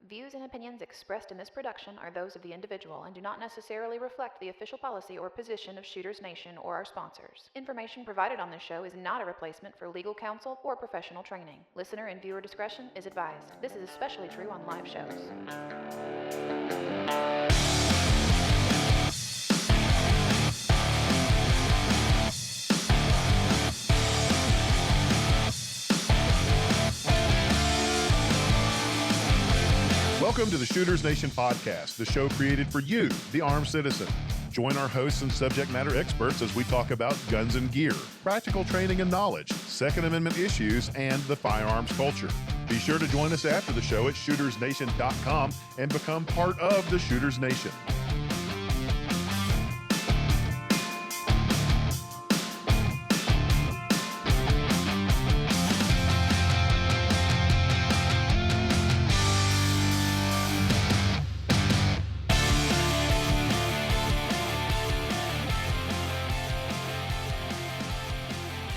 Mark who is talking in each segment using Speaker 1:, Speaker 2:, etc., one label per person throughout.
Speaker 1: Views and opinions expressed in this production are those of the individual and do not necessarily reflect the official policy or position of Shooters Nation or our sponsors. Information provided on this show is not a replacement for legal counsel or professional training. Listener and viewer discretion is advised. This is especially true on live shows.
Speaker 2: Welcome to the Shooters Nation podcast, the show created for you, the armed citizen. Join our hosts and subject matter experts as we talk about guns and gear, practical training and knowledge, Second Amendment issues, and the firearms culture. Be sure to join us after the show at shootersnation.com and become part of the Shooters Nation.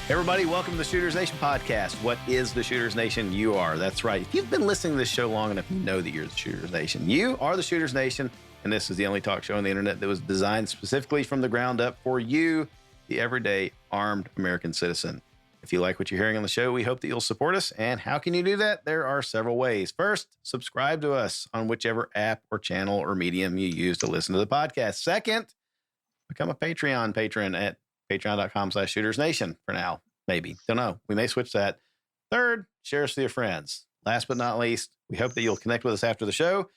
Speaker 3: Everybody, welcome to the Shooters Nation podcast. What is the Shooters Nation? You are. That's right. If you've been listening to this show long enough, you know that you're the Shooters Nation. You are the Shooters Nation, and this is the only talk show on the internet that was designed specifically from the ground up for you, the everyday armed American citizen. If you like what you're hearing on the show, we hope that you'll support us. And how can you do that? There are several ways. First, subscribe to us on whichever app or channel or medium you use to listen to the podcast. Second, become a Patreon patron at patreon.com/shootersnation for now. Maybe. Don't know. We may switch that. Third, share us with your friends. Last but not least, we hope that you'll connect with us after the show.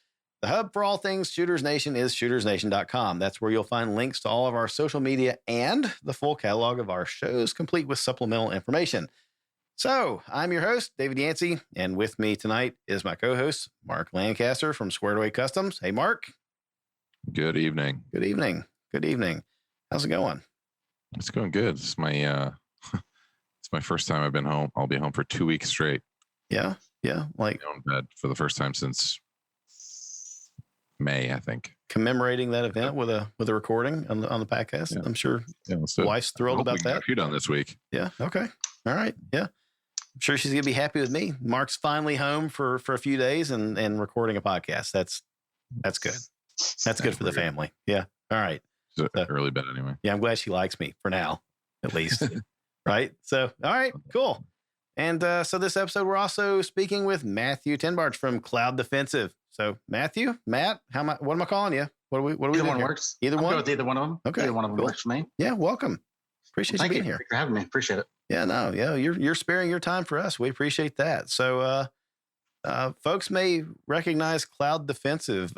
Speaker 3: The hub for all things Shooters Nation is shootersnation.com. That's where you'll find links to all of our social media and the full catalog of our shows, complete with supplemental information. So, I'm your host, David Yancey, and with me tonight is my co-host, Mark Lancaster from Squared Away Customs. Hey, Mark.
Speaker 4: Good evening.
Speaker 3: Good evening. Good evening. How's it going?
Speaker 4: It's going good. It's my it's my first time I've been home. I'll be home for 2 weeks straight.
Speaker 3: Yeah. Like
Speaker 4: in bed for the first time since May, I think.
Speaker 3: Commemorating that event with a recording on the podcast. Yeah. I'm sure wife's thrilled about that.
Speaker 4: Shoot on this week.
Speaker 3: Yeah. Okay. All right. Yeah. I'm sure she's gonna be happy with me. Mark's finally home for a few days and recording a podcast. That's good. That's good for the family. Yeah. All right.
Speaker 4: So, early bed anyway.
Speaker 3: Yeah, I'm glad she likes me for now, at least. Right? So, all right, cool. And so this episode, we're also speaking with Matthew Tenbarge from Cloud Defensive. So, Matt, what am I calling you? What do we
Speaker 5: Either one works.
Speaker 3: Either one?
Speaker 5: Good with either one of them.
Speaker 3: Okay.
Speaker 5: Either one of them
Speaker 3: cool.
Speaker 5: works for me.
Speaker 3: Yeah, welcome. Appreciate you being here.
Speaker 5: Thanks for having me. Appreciate it.
Speaker 3: Yeah, no, yeah, you're sparing your time for us. We appreciate that. So, folks may recognize Cloud Defensive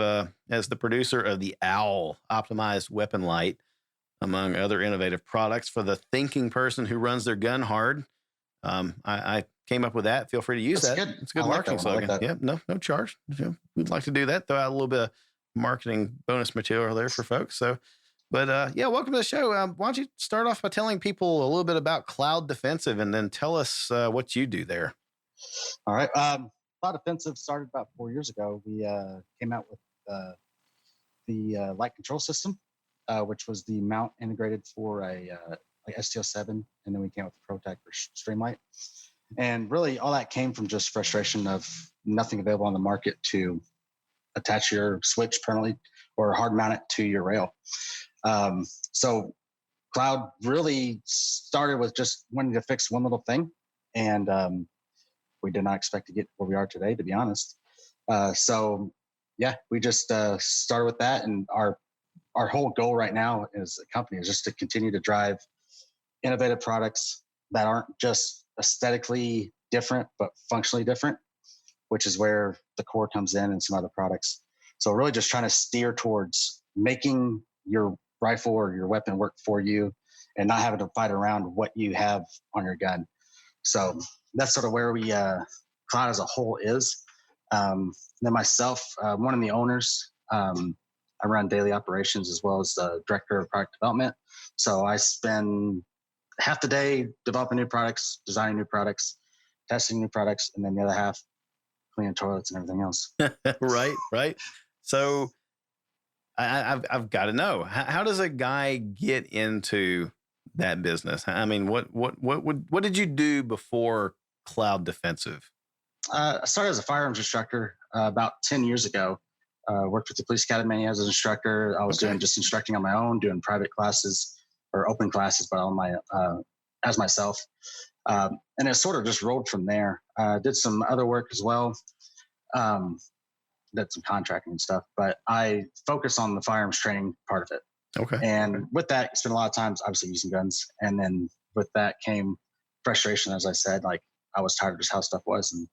Speaker 3: as the producer of the OWL optimized weapon light, among other innovative products for the thinking person who runs their gun hard. I came up with that. Feel free to use that.
Speaker 5: Good.
Speaker 3: It's a good marketing slogan. Like yeah, no charge. We'd like to do that. Throw out a little bit of marketing bonus material there for folks. So, but yeah, welcome to the show. Why don't you start off by telling people a little bit about Cloud Defensive and then tell us what you do there.
Speaker 5: All right. Cloud Defensive started about 4 years ago. We came out with the light control system, which was the mount integrated for a STL7, and then we came out with the ProTech for Streamlight. And really, all that came from just frustration of nothing available on the market to attach your switch permanently or hard mount it to your rail. So Cloud really started with just wanting to fix one little thing, and we did not expect to get where we are today, to be honest. So yeah, we just started with that, and our whole goal right now as a company is just to continue to drive innovative products that aren't just aesthetically different, but functionally different, which is where the core comes in and some other products. So really just trying to steer towards making your rifle or your weapon work for you and not having to fight around what you have on your gun. So that's sort of where we, Cloud as a whole is. Then myself, one of the owners, I run daily operations as well as the director of product development. So I spend half the day developing new products, designing new products, testing new products, and then the other half cleaning toilets and everything else.
Speaker 3: Right. So I've got to know, how does a guy get into that business? I mean, what did you do before Cloud Defensive?
Speaker 5: I started as a firearms instructor about 10 years ago. Worked with the police academy as an instructor. I was doing just instructing on my own, doing private classes or open classes, but on my as myself. And it sort of just rolled from there. Did some other work as well. Did some contracting and stuff, but I focus on the firearms training part of it.
Speaker 3: Okay.
Speaker 5: And with that, you spend a lot of times obviously using guns. And then with that came frustration, as I said. Like, I was tired of just how stuff was. And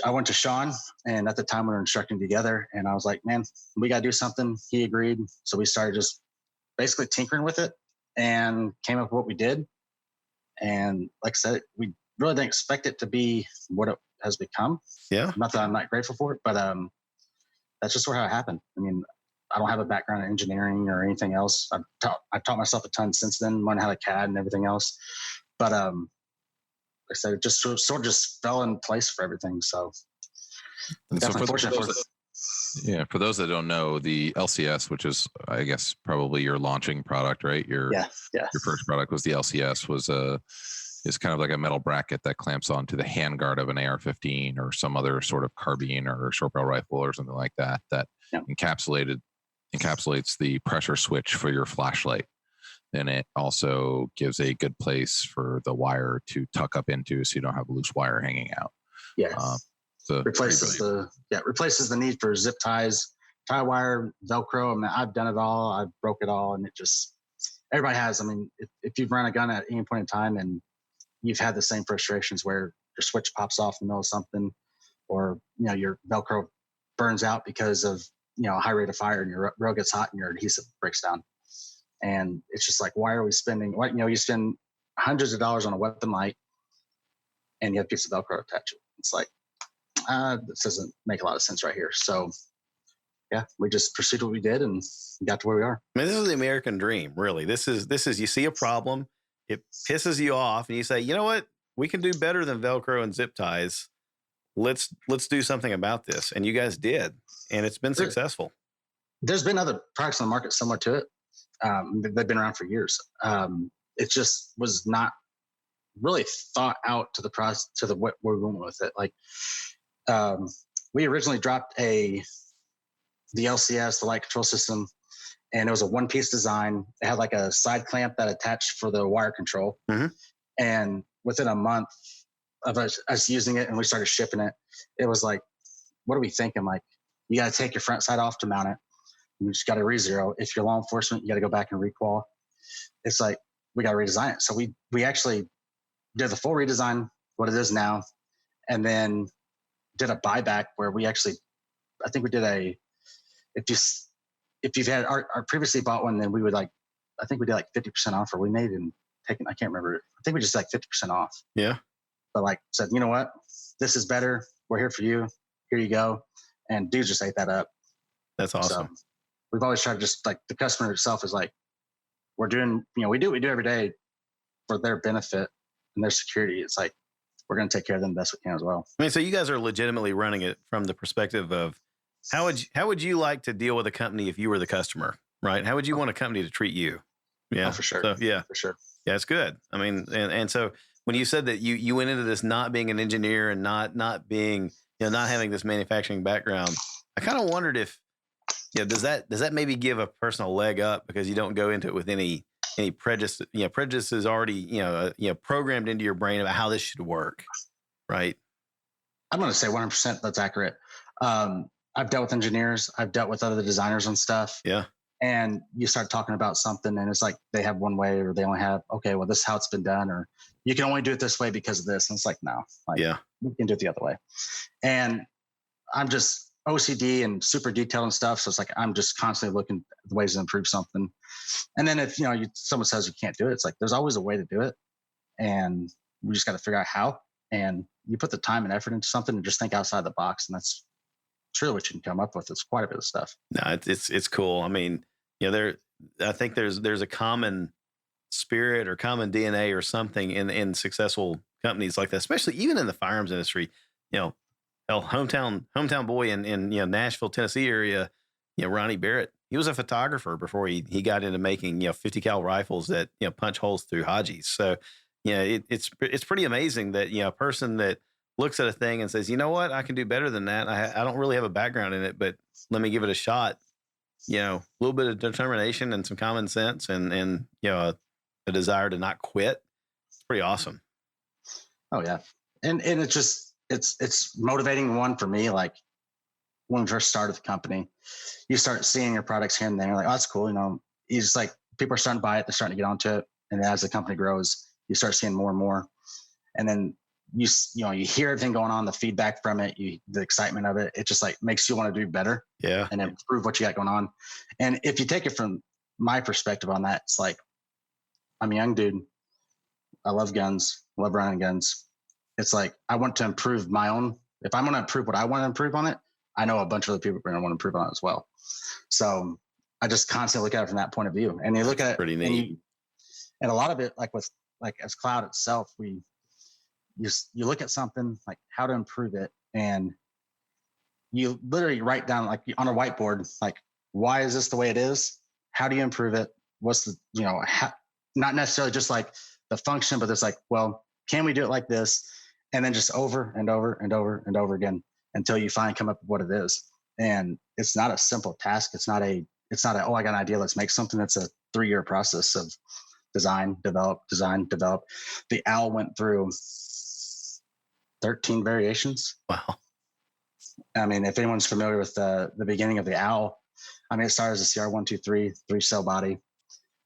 Speaker 5: I went to Sean, and at the time we were instructing together, and I was like, man, we got to do something. He agreed. So we started just basically tinkering with it and came up with what we did. And like I said, we really didn't expect it to be what it has become.
Speaker 3: Yeah.
Speaker 5: Not that I'm not grateful for it, but that's just how it happened. I mean, I don't have a background in engineering or anything else. I've taught myself a ton since then, learned how to CAD and everything else. But like I said, it just sort of just fell in place for everything. So,
Speaker 4: And so
Speaker 5: definitely fortunate
Speaker 4: for those that don't know, the LCS, which is, I guess, probably your launching product, right? Your first product was the LCS, is kind of like a metal bracket that clamps onto the handguard of an AR-15 or some other sort of carbine or short barrel rifle or something like that, encapsulates the pressure switch for your flashlight. And it also gives a good place for the wire to tuck up into, so you don't have loose wire hanging out.
Speaker 5: Yeah. Replaces the need for zip ties, tie wire, Velcro. I mean, I've done it all. I've broke it all, and it just, everybody has. I mean, if you've run a gun at any point in time and you've had the same frustrations where your switch pops off in the middle of something, or your Velcro burns out because of a high rate of fire, and your rail gets hot and your adhesive breaks down. And it's just like, why are we spending? You spend hundreds of dollars on a weapon light, and you have a piece of Velcro attached to it. It's like, this doesn't make a lot of sense right here. So, yeah, we just pursued what we did and got to where we are.
Speaker 3: I mean, this is the American dream, really. This is you see a problem, it pisses you off, and you say, you know what, we can do better than Velcro and zip ties. Let's do something about this. And you guys did, and it's been successful.
Speaker 5: There's been other products on the market similar to it. They've been around for years. It just was not really thought out to the process, to the what we're going with it. Like, we originally dropped the LCS, the light control system, and it was a one-piece design. It had like a side clamp that attached for the wire control. Mm-hmm. And within a month of us using it, and we started shipping it, it was like, what are we thinking? Like, you got to take your front side off to mount it. You just got to re-zero. If you're law enforcement, you got to go back and requal. It's like, we got to redesign it. So we actually did the full redesign, what it is now, and then did a buyback where we actually, I think we did if you've had our previously bought one, then we would I think we did like 50% off, or we made and taken, I can't remember. I think we just like 50% off.
Speaker 3: Yeah.
Speaker 5: But said, you know what, this is better. We're here for you. Here you go. And dudes just ate that up.
Speaker 3: That's awesome.
Speaker 5: So we've always tried to just the customer itself is like, we're doing, we do what we do every day for their benefit and their security. It's like, we're going to take care of them the best we can as well.
Speaker 3: I mean, so you guys are legitimately running it from the perspective of how would you like to deal with a company if you were the customer, right? How would you want a company to treat you? Yeah,
Speaker 5: for sure.
Speaker 3: So, yeah,
Speaker 5: for sure.
Speaker 3: Yeah, it's good. I mean, and so when you said that you went into this not being an engineer and not being, not having this manufacturing background, I kind of wondered if, does that maybe give a personal leg up because you don't go into it with any prejudice? Prejudice is already, programmed into your brain about how this should work, right?
Speaker 5: I'm going to say 100% that's accurate. I've dealt with engineers. I've dealt with other designers and stuff.
Speaker 3: Yeah.
Speaker 5: And you start talking about something and it's like they have one way, or they only have, okay, well, this is how it's been done, or you can only do it this way because of this. And it's like, no, we can do it the other way. And I'm just OCD and super detailed and stuff. So it's like, I'm just constantly looking at the ways to improve something. And then if, someone says you can't do it, it's like, there's always a way to do it. And we just got to figure out how. And you put the time and effort into something and just think outside the box. And that's really what you can come up with. It's quite a bit of stuff.
Speaker 3: No, it's cool. I mean, I think there's a common spirit or common DNA or something in successful companies like that, especially even in the firearms industry. Hometown boy in Nashville, Tennessee area, Ronnie Barrett, he was a photographer before he got into making 50 cal rifles that punch holes through Hajis. So it's pretty amazing that a person that looks at a thing and says, you know what, I can do better than that. I don't really have a background in it, but let me give it a shot. A little bit of determination and some common sense and a desire to not quit. It's pretty awesome.
Speaker 5: Oh yeah. And it's just, it's motivating one for me. Like when we first started the company, you start seeing your products here and there, like, oh, that's cool. You just like, people are starting to buy it. They're starting to get onto it. And as the company grows, you start seeing more and more. And then you hear everything going on, the feedback from it, the excitement of it, it just like makes you want to do better.
Speaker 3: Yeah.
Speaker 5: And improve what you got going on. And if you take it from my perspective on that, it's like, I'm a young dude. I love guns, love running guns. It's like, I want to improve my own. If I'm going to improve what I want to improve on it, I know a bunch of other people are going to want to improve on it as well. So I just constantly look at it from that point of view. And you look at it
Speaker 3: pretty neat.
Speaker 5: And a lot of it, as Cloud itself, you look at something like how to improve it, and you literally write down like on a whiteboard, like, why is this the way it is? How do you improve it? What's the, not necessarily just like the function, but it's like, well, can we do it like this? And then just over and over and over and over again until you finally come up with what it is. And it's not a simple task. It's not a, oh, I got an idea, let's make something. It's a 3-year process of design, develop. The OWL went through 13 variations.
Speaker 3: Wow.
Speaker 5: I mean, if anyone's familiar with the beginning of the OWL, I mean, it started as a CR123 3-cell body.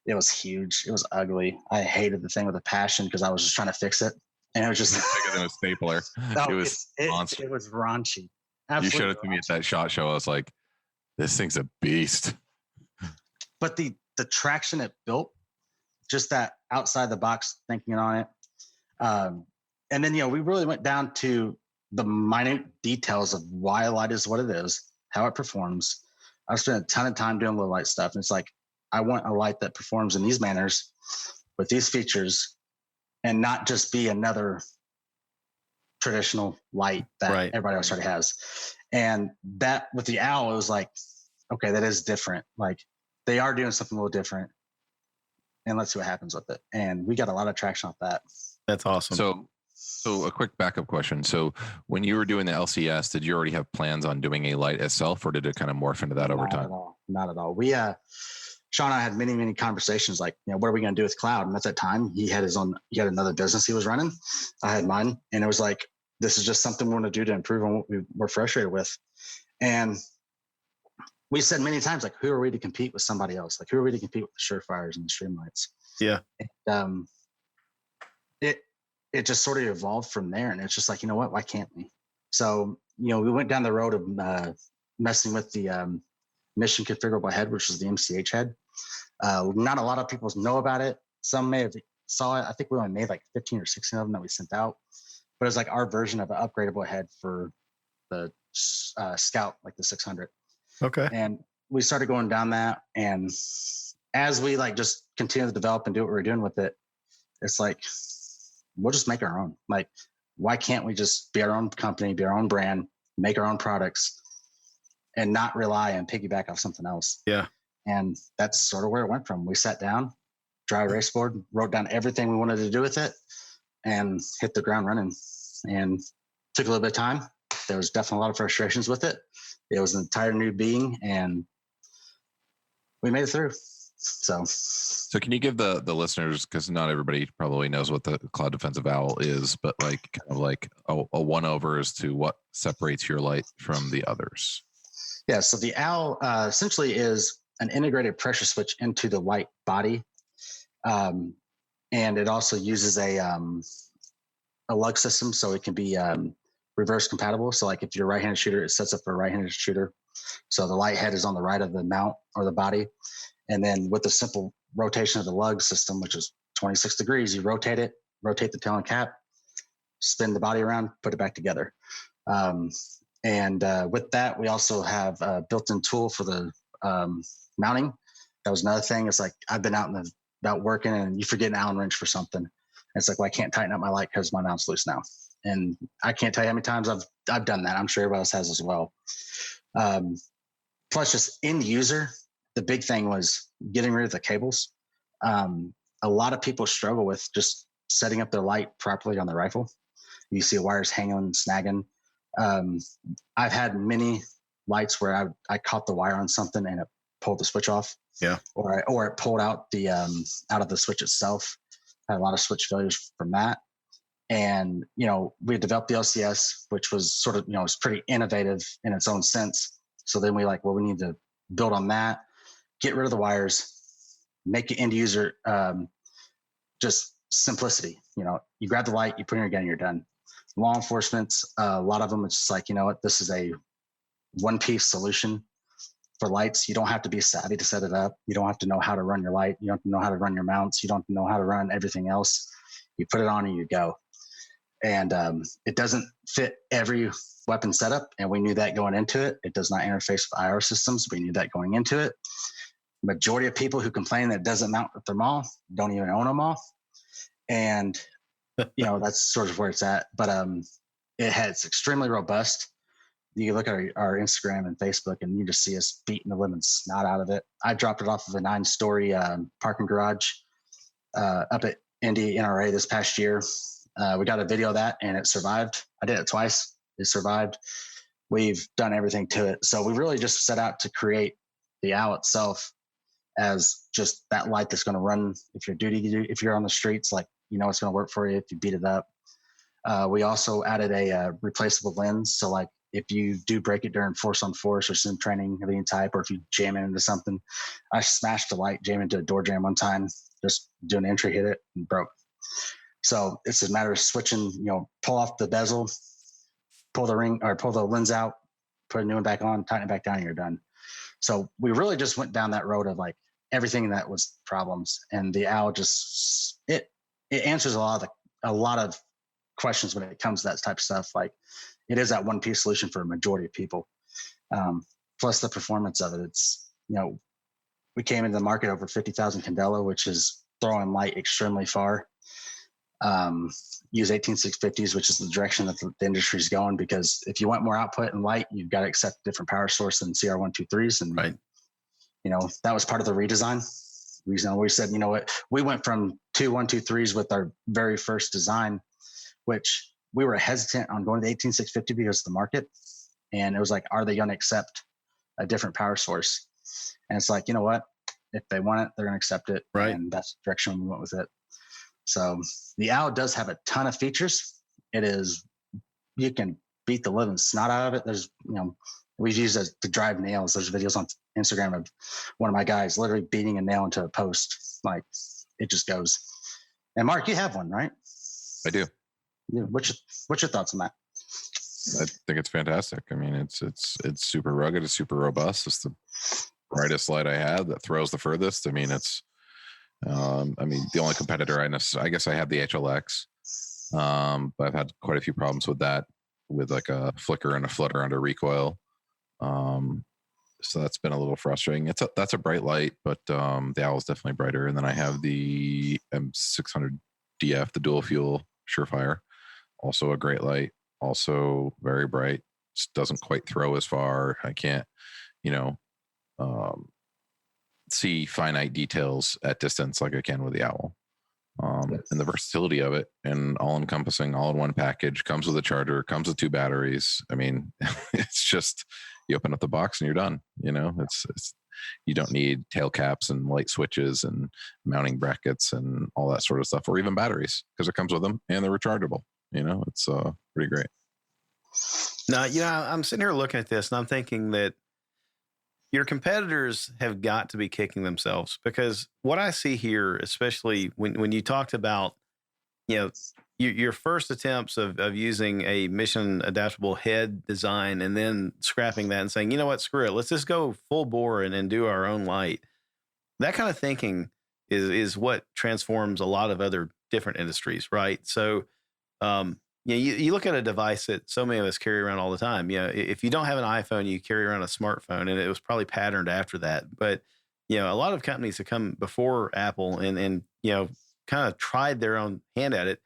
Speaker 5: It was huge. It was ugly. I hated the thing with a passion because I was just trying to fix it. And it was just
Speaker 4: bigger than a stapler.
Speaker 5: No,
Speaker 4: it was monster.
Speaker 5: It was raunchy.
Speaker 4: Absolutely. You showed it to me at that SHOT Show. I was like, this thing's a beast.
Speaker 5: But the traction it built, just that outside the box thinking on it. And then, we really went down to the minute details of why a light is what it is, how it performs. I've spent a ton of time doing low light stuff. And it's like, I want a light that performs in these manners with these features and not just be another traditional light that everybody else already has. And that with the OWL, it was like, okay, that is different. Like they are doing something a little different, and let's see what happens with it. And we got a lot of traction off that.
Speaker 3: That's awesome.
Speaker 4: So a quick backup question. So when you were doing the LCS, did you already have plans on doing a light itself, or did it kind of morph into that over time?
Speaker 5: Not at all. We, Sean and I had many, many conversations like, what are we going to do with Cloud? And at that time he had another business he was running. I had mine. And it was like, this is just something we want to do to improve on what we were frustrated with. And we said many times, like, who are we to compete with somebody else? Like, who are we to compete with the Surefires and the Streamlights?
Speaker 3: Yeah.
Speaker 5: And, it just sort of evolved from there. And it's just like, why can't we? So, we went down the road of messing with the mission configurable head, which was the MCH head. Not a lot of people know about it. Some may have saw it. I think we only made like 15 or 16 of them that we sent out. But it was like our version of an upgradable head for the Scout, like the 600.
Speaker 3: Okay.
Speaker 5: And we started going down that. And as we like just continue to develop and do what we were doing with it, it's like, we'll just make our own. Like, why can't we just be our own company, be our own brand, make our own products, and not rely and piggyback off something else?
Speaker 3: Yeah.
Speaker 5: And that's sort of where it went from. We sat down, dry erase board, wrote down everything we wanted to do with it, and hit the ground running. And took a little bit of time. There was definitely a lot of frustrations with it. It was an entire new being, and we made it through. So
Speaker 4: can you give the listeners, because not everybody probably knows what the Cloud Defensive OWL is, but like kind of like a one over as to what separates your light from the others?
Speaker 5: Yeah. So the OWL essentially is an integrated pressure switch into the light body. And it also uses a lug system, so it can be reverse compatible. So like if you're a right-handed shooter, it sets up for a right-handed shooter. So the light head is on the right of the mount or the body. And then with the simple rotation of the lug system, which is 26 degrees, you rotate it, rotate the tail and cap, spin the body around, put it back together. And with that, we also have a built-in tool for the mounting. That was another thing. It's like, I've been out working and you forget an Allen wrench for something. It's like, well, I can't tighten up my light because my mount's loose now. And I can't tell you how many times I've done that. I'm sure everybody else has as well. Plus just end user, the big thing was getting rid of the cables. A lot of people struggle with just setting up their light properly on the rifle. You see wires hanging and snagging. I've had many lights where I caught the wire on something and it pulled the switch off.
Speaker 3: Yeah.
Speaker 5: Or it pulled out the out of the switch itself. I had a lot of switch failures from that. And, we developed the LCS, which was sort of, was pretty innovative in its own sense. So then we we need to build on that, get rid of the wires, make it end user, just simplicity. You grab the light, you put in your gun, you're done. Law enforcement's, a lot of them, it's just like, this is a one-piece solution for lights. You don't have to be savvy to set it up. You don't have to know how to run your light. You don't have to know how to run your mounts. You don't know how to run everything else. You put it on and you go. And it doesn't fit every weapon setup. And we knew that going into it. It does not interface with IR systems. We knew that going into it. Majority of people who complain that it doesn't mount with them all don't even own them all. And, that's sort of where it's at. But it's extremely robust. You can look at our Instagram and Facebook and you just see us beating the living snot out of it. I dropped it off of a 9-story parking garage up at Indy NRA this past year. We got a video of that and it survived. I did it twice. It survived. We've done everything to it. So we really just set out to create the owl itself as just that light that's going to run if you're on the streets, it's going to work for you if you beat it up. We also added a replaceable lens. So if you do break it during force on force or sim training of any type, or if you jam it into something, I smashed the light, jammed into a door jam one time, just doing an entry, hit it and broke. So it's a matter of switching, pull off the bezel, pull the ring or pull the lens out, put a new one back on, tighten it back down, and you're done. So we really just went down that road of everything that was problems, and the owl just, it answers a lot of questions when it comes to that type of stuff. It is that one-piece solution for a majority of people. Plus the performance of it. It's, we came into the market over 50,000 candela, which is throwing light extremely far. Use 18650s, which is the direction that the industry is going, because if you want more output and light, you've got to accept a different power source than CR123s. And,
Speaker 3: right.
Speaker 5: That was part of the redesign. We said, we went from 2 123s with our very first design, which we were hesitant on going to the 18650 because of the market. And it was are they going to accept a different power source? And it's you know what? If they want it, they're going to accept it.
Speaker 3: Right.
Speaker 5: And that's the direction we went with it. So the owl does have a ton of features. You can beat the living snot out of it. There's, we've used it to drive nails. There's videos on Instagram of one of my guys literally beating a nail into a post. It just goes. And Mark, you have one, right?
Speaker 4: I do.
Speaker 5: Yeah. What's your thoughts on that?
Speaker 4: I think it's fantastic. I mean, it's super rugged. It's super robust. It's the brightest light I had that throws the furthest. I mean, the only competitor I guess I have the HLX, but I've had quite a few problems with that, with a flicker and a flutter under recoil. So that's been a little frustrating. That's a bright light, but the owl is definitely brighter. And then I have the M600DF, the dual fuel Surefire, also a great light, also very bright. Just doesn't quite throw as far. I can't, see finite details at distance like I can with the owl. And the versatility of it, and all-encompassing, all-in-one package, comes with a charger, comes with 2 batteries. I mean, it's just, you open up the box and you're done. It's you don't need tail caps and light switches and mounting brackets and all that sort of stuff, or even batteries, because it comes with them and they're rechargeable. It's pretty great.
Speaker 3: Now, I'm sitting here looking at this and I'm thinking that your competitors have got to be kicking themselves, because what I see here, especially when you talked about, your first attempts of using a mission adaptable head design and then scrapping that and saying, you know what, screw it, let's just go full bore and do our own light. That kind of thinking is what transforms a lot of other different industries, right? So, you look at a device that so many of us carry around all the time. If you don't have an iPhone, you carry around a smartphone, and it was probably patterned after that. But, a lot of companies have come before Apple and kind of tried their own hand at it.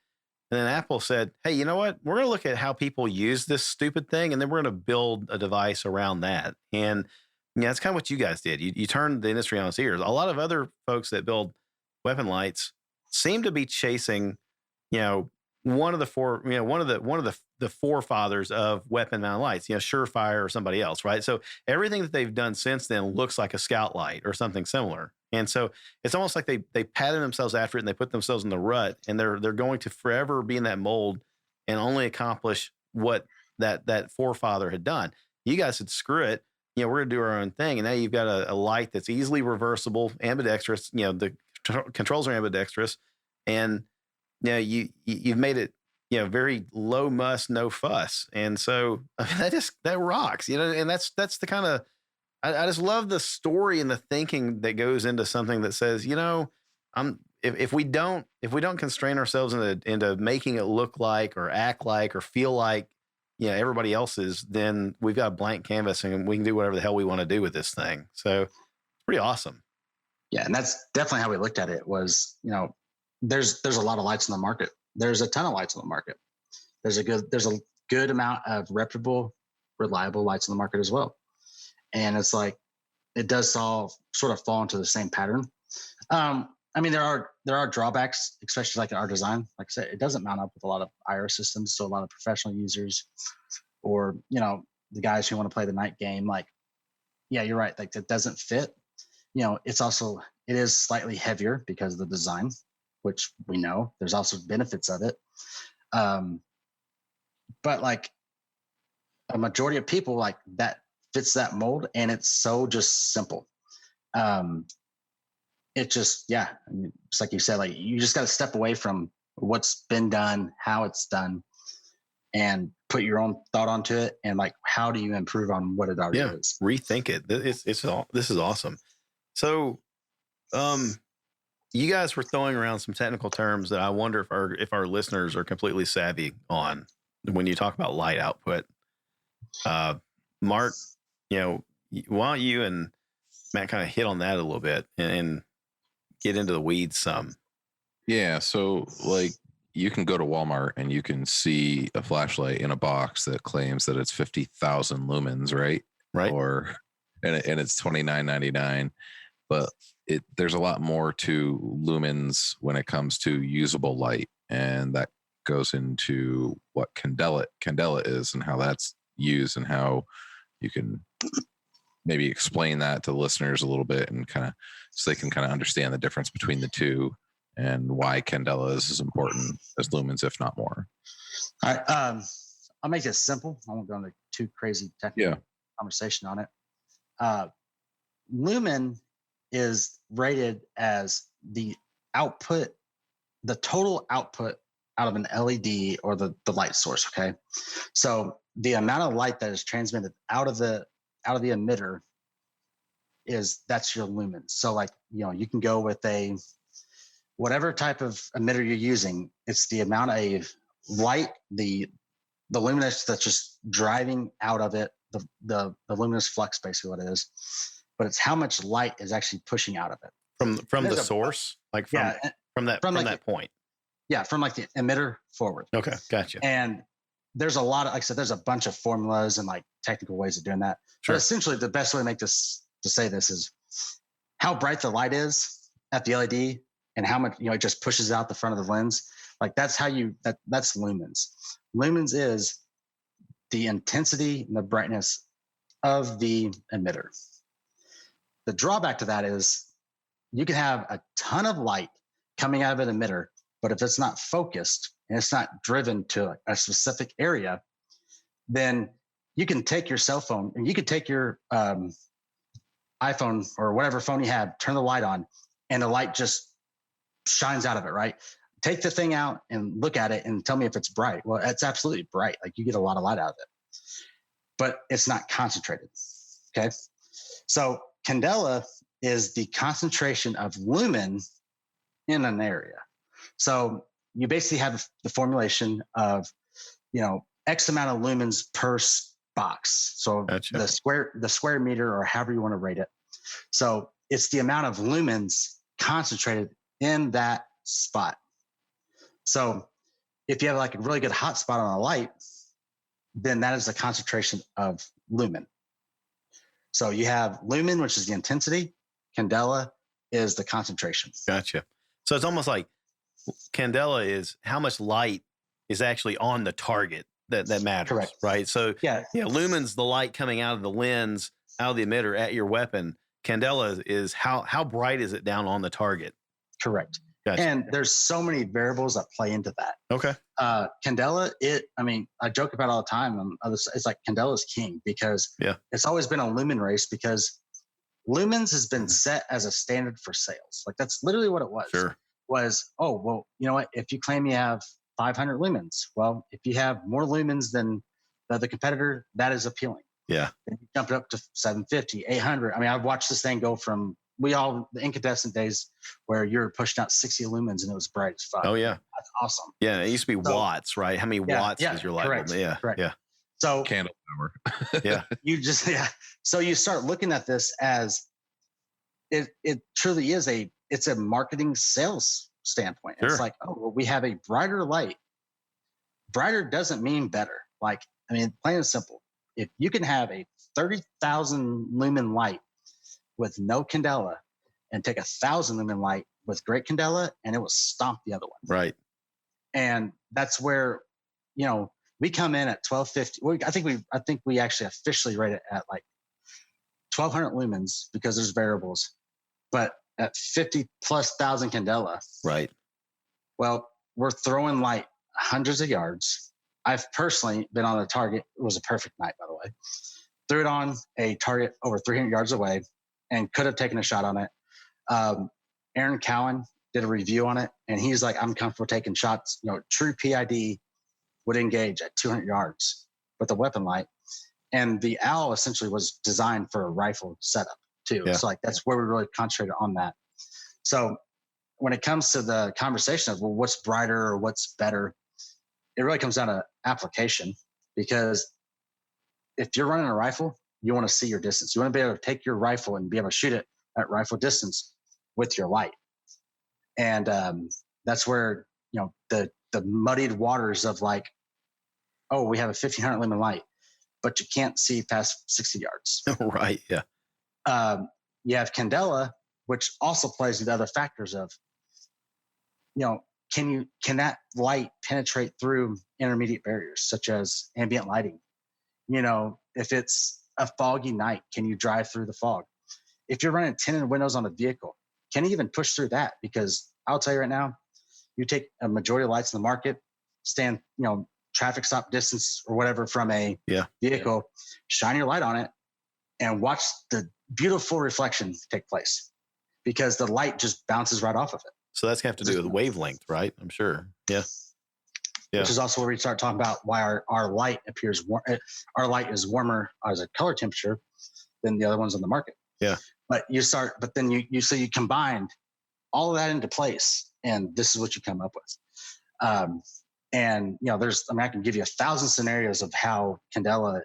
Speaker 3: And then Apple said, hey, you know what? We're going to look at how people use this stupid thing, and then we're going to build a device around that. And that's kind of what you guys did. You turned the industry on its ears. A lot of other folks that build weapon lights seem to be chasing, one of the forefathers of weapon mounted lights, Surefire or somebody else, right? So everything that they've done since then looks like a scout light or something similar. And so it's almost like they pattern themselves after it and they put themselves in the rut, and they're going to forever be in that mold and only accomplish what that forefather had done. You guys said, screw it. We're going to do our own thing. And now you've got a light that's easily reversible, ambidextrous, the controls are ambidextrous, and you've made it, very low muss, no fuss. And so that rocks, and that's the kind of, I just love the story and the thinking that goes into something that says, if we don't constrain ourselves into making it look like or act like or feel like, everybody else's, then we've got a blank canvas and we can do whatever the hell we want to do with this thing. So it's pretty awesome.
Speaker 5: Yeah. And that's definitely how we looked at it was, there's a lot of lights in the market. There's a ton of lights on the market. There's a good amount of reputable, reliable lights on the market as well. And it's like, it does sort of fall into the same pattern. There are drawbacks, especially like our design. Like I said, it doesn't mount up with a lot of IR systems. So a lot of professional users or, the guys who want to play the night game, like, yeah, you're right. Like that doesn't fit. It is slightly heavier because of the design, which we know there's also benefits of it. But like a majority of people, like that fits that mold, and it's so just simple. It just, it's like you said, like you just got to step away from what's been done, how it's done, and put your own thought onto it. And like, how do you improve on what it already is?
Speaker 3: Rethink it. This is awesome. So, you guys were throwing around some technical terms that I wonder if our listeners are completely savvy on when you talk about light output. Mark, why don't you and Matt kind of hit on that a little bit and get into the weeds some?
Speaker 4: Yeah. So like you can go to Walmart and you can see a flashlight in a box that claims that it's 50,000 lumens, right?
Speaker 3: Right.
Speaker 4: And it's $29.99, but there's a lot more to lumens when it comes to usable light. And that goes into what candela is and how that's used and how you can maybe explain that to listeners a little bit and kind of so they can kind of understand the difference between the two and why candela is as important as lumens, if not more.
Speaker 5: All right. I'll make it simple. I won't go into too crazy technical conversation on it. Lumen is rated as the total output out of an LED or the light source. Okay. So the amount of light that is transmitted out of the emitter that's your lumens. So like, you can go with whatever type of emitter you're using. It's the amount of light, the luminous that's just driving out of it, the luminous flux, basically what it is. But it's how much light is actually pushing out of it
Speaker 3: from the source, like from that point.
Speaker 5: Yeah, from like the emitter forward.
Speaker 3: Okay, gotcha.
Speaker 5: And there's a lot of, like I said, there's a bunch of formulas and like technical ways of doing that.
Speaker 3: Sure.
Speaker 5: But essentially, the best way to say this is how bright the light is at the LED and how much it just pushes out the front of the lens. Like that's that's lumens. Lumens is the intensity and the brightness of the emitter. The drawback to that is you can have a ton of light coming out of an emitter, but if it's not focused and it's not driven to a specific area, then you can take your cell phone and you could take your iPhone or whatever phone you have, turn the light on, and the light just shines out of it, right? Take the thing out and look at it and tell me if it's bright. Well, it's absolutely bright. Like you get a lot of light out of it, but it's not concentrated. Okay. So candela is the concentration of lumen in an area. So you basically have the formulation of, X amount of lumens per box. So
Speaker 3: gotcha.
Speaker 5: the square meter or however you want to rate it. So it's the amount of lumens concentrated in that spot. So if you have like a really good hot spot on a light, then that is the concentration of lumen. So you have lumen, which is the intensity. Candela is the concentration.
Speaker 3: Gotcha. So it's almost like candela is how much light is actually on the target that matters.
Speaker 5: Correct.
Speaker 3: Right. So lumens, the light coming out of the lens, out of the emitter at your weapon. Candela is how bright is it down on the target?
Speaker 5: Correct.
Speaker 3: Gotcha.
Speaker 5: And there's so many variables that play into that.
Speaker 3: Okay.
Speaker 5: Candela, I joke about it all the time. It's like Candela's king because it's always been a lumen race because lumens has been set as a standard for sales. Like that's literally what it was.
Speaker 3: Sure.
Speaker 5: Was, oh, well, you know what? If you claim you have 500 lumens, well, if you have more lumens than the other competitor, that is appealing.
Speaker 3: Yeah.
Speaker 5: Then you jump it up to 750, 800. I mean, I've watched this thing go from the incandescent days where you're pushing out 60 lumens and it was bright as fuck.
Speaker 3: Oh yeah.
Speaker 5: That's awesome.
Speaker 3: Yeah. It used to be watts, right? How many watts is your light?
Speaker 5: Correct.
Speaker 3: Yeah.
Speaker 5: Correct.
Speaker 3: Yeah.
Speaker 2: So candle power.
Speaker 3: Yeah.
Speaker 5: So you start looking at this as it truly is it's a marketing sales standpoint. Sure. It's like, oh, well, we have a brighter light. Brighter doesn't mean better. Like, I mean, plain and simple. If you can have a 30,000 lumen light with no candela and take 1,000 lumen light with great candela and it will stomp the other one.
Speaker 3: Right.
Speaker 5: And that's where, we come in at 1250. I think we actually officially rate it at like 1,200 lumens because there's variables, but at 50 plus thousand candela.
Speaker 3: Right.
Speaker 5: Well, we're throwing light hundreds of yards. I've personally been on a target. It was a perfect night, by the way. Threw it on a target over 300 yards away and could have taken a shot on it. Aaron Cowan did a review on it, and he's like, I'm comfortable taking shots. True PID would engage at 200 yards with the weapon light. And the OWL essentially was designed for a rifle setup too. Yeah. So that's where we really concentrated on that. So when it comes to the conversation of, well, what's brighter or what's better, it really comes down to application, because if you're running a rifle, you want to see your distance. You want to be able to take your rifle and be able to shoot it at rifle distance with your light. And that's where, the muddied waters of like, oh, we have a 1500 lumen light, but you can't see past 60 yards.
Speaker 3: Right. Yeah.
Speaker 5: You have candela, which also plays into other factors of, can that light penetrate through intermediate barriers such as ambient lighting? If it's a foggy night, can you drive through the fog? If you're running tinted windows on a vehicle, can you even push through that? Because I'll tell you right now, you take a majority of lights in the market, stand, traffic stop distance or whatever from a vehicle, shine your light on it and watch the beautiful reflection take place, because the light just bounces right off of it.
Speaker 3: So that's going to have to do with wavelength, right? I'm sure. Yeah. Yeah.
Speaker 5: Which is also where we start talking about why our light appears our light is warmer as a color temperature than the other ones on the market.
Speaker 3: Yeah.
Speaker 5: But then you combined all of that into place, and this is what you come up with. I can give you 1,000 scenarios of how candela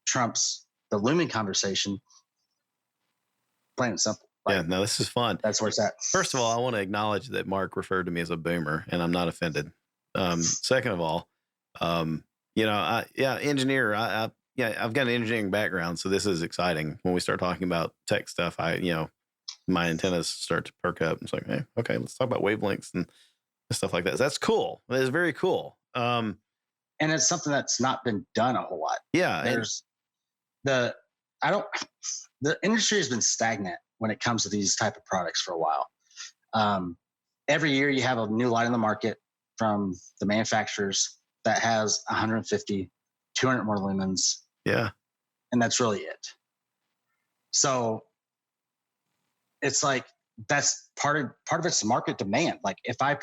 Speaker 5: trumps the lumen conversation. Plain and simple.
Speaker 3: This is fun.
Speaker 5: That's where it's at.
Speaker 3: First of all, I want to acknowledge that Mark referred to me as a boomer, and I'm not offended. Second of all, engineer. I've got an engineering background, so this is exciting. When we start talking about tech stuff, my antennas start to perk up. It's like, hey, okay, let's talk about wavelengths and stuff like that. So that's cool. That is very cool.
Speaker 5: And it's something that's not been done a whole lot.
Speaker 3: Yeah.
Speaker 5: The industry has been stagnant when it comes to these type of products for a while. Every year you have a new light on the market from the manufacturers that has 150, 200 more lumens.
Speaker 3: Yeah.
Speaker 5: And that's really it. So it's like, that's part of it's market demand. Like if I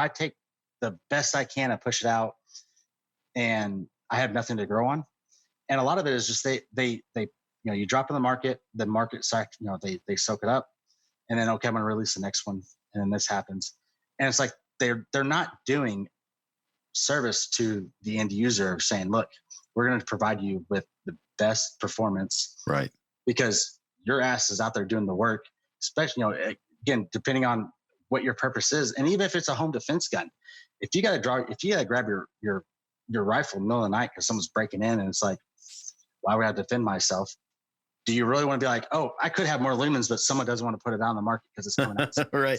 Speaker 5: take the best I can and push it out and I have nothing to grow on. And a lot of it is just they you drop in the market they soak it up, and then, okay, I'm going to release the next one. And then this happens. And it's like, they're not doing service to the end user of saying, look, we're going to provide you with the best performance.
Speaker 3: Right. Because
Speaker 5: your ass is out there doing the work, especially, again, depending on what your purpose is. And even if it's a home defense gun, if you got to grab your rifle in the middle of the night because someone's breaking in and it's like, why would I defend myself? Do you really want to be like, oh, I could have more lumens, but someone doesn't want to put it on the market because it's coming out?
Speaker 3: Right.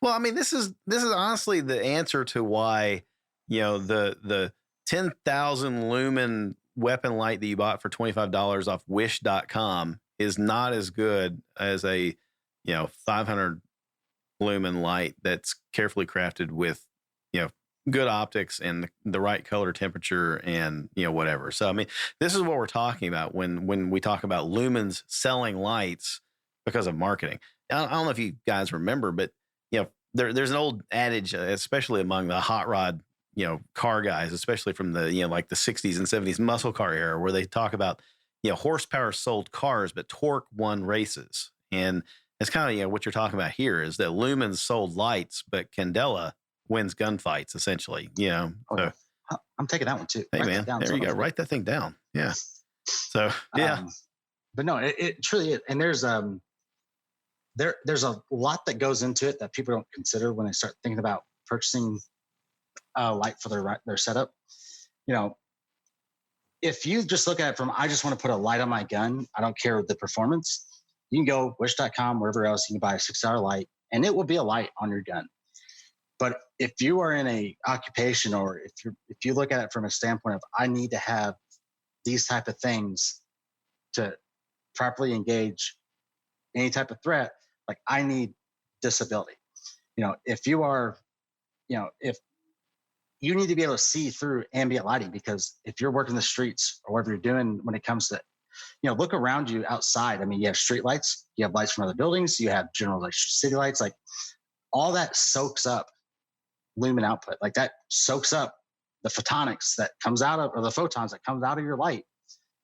Speaker 3: Well, I mean, this is honestly the answer to why the 10,000 lumen weapon light that you bought for $25 off wish.com is not as good as a 500 lumen light that's carefully crafted with good optics and the right color temperature and whatever. So I mean, this is what we're talking about when we talk about lumens selling lights because of marketing. I don't know if you guys remember, but there's an old adage, especially among the hot rod car guys, especially from the like the 60s and 70s muscle car era, where they talk about horsepower sold cars but torque won races. And it's kind of what you're talking about here is that lumens sold lights but candela wins gunfights, essentially. So,
Speaker 5: I'm taking that one too.
Speaker 3: Hey, man, there you go. Write that thing down. Yeah. So yeah,
Speaker 5: but no, it truly is. And there's there's a lot that goes into it that people don't consider when they start thinking about purchasing a light for their setup. If you just look at it from, I just want to put a light on my gun, I don't care the performance. You can go wish.com, wherever else, you can buy a $6 light, and it will be a light on your gun. But if you are in a occupation, or if you look at it from a standpoint of, I need to have these type of things to properly engage any type of threat, like I need disability. If you are, if you need to be able to see through ambient lighting, because if you're working the streets or whatever you're doing when it comes to, look around you outside. I mean, you have street lights, you have lights from other buildings, you have general city lights, like all that soaks up lumen output. Like that soaks up the photonics that comes out of, or the photons that comes out of your light,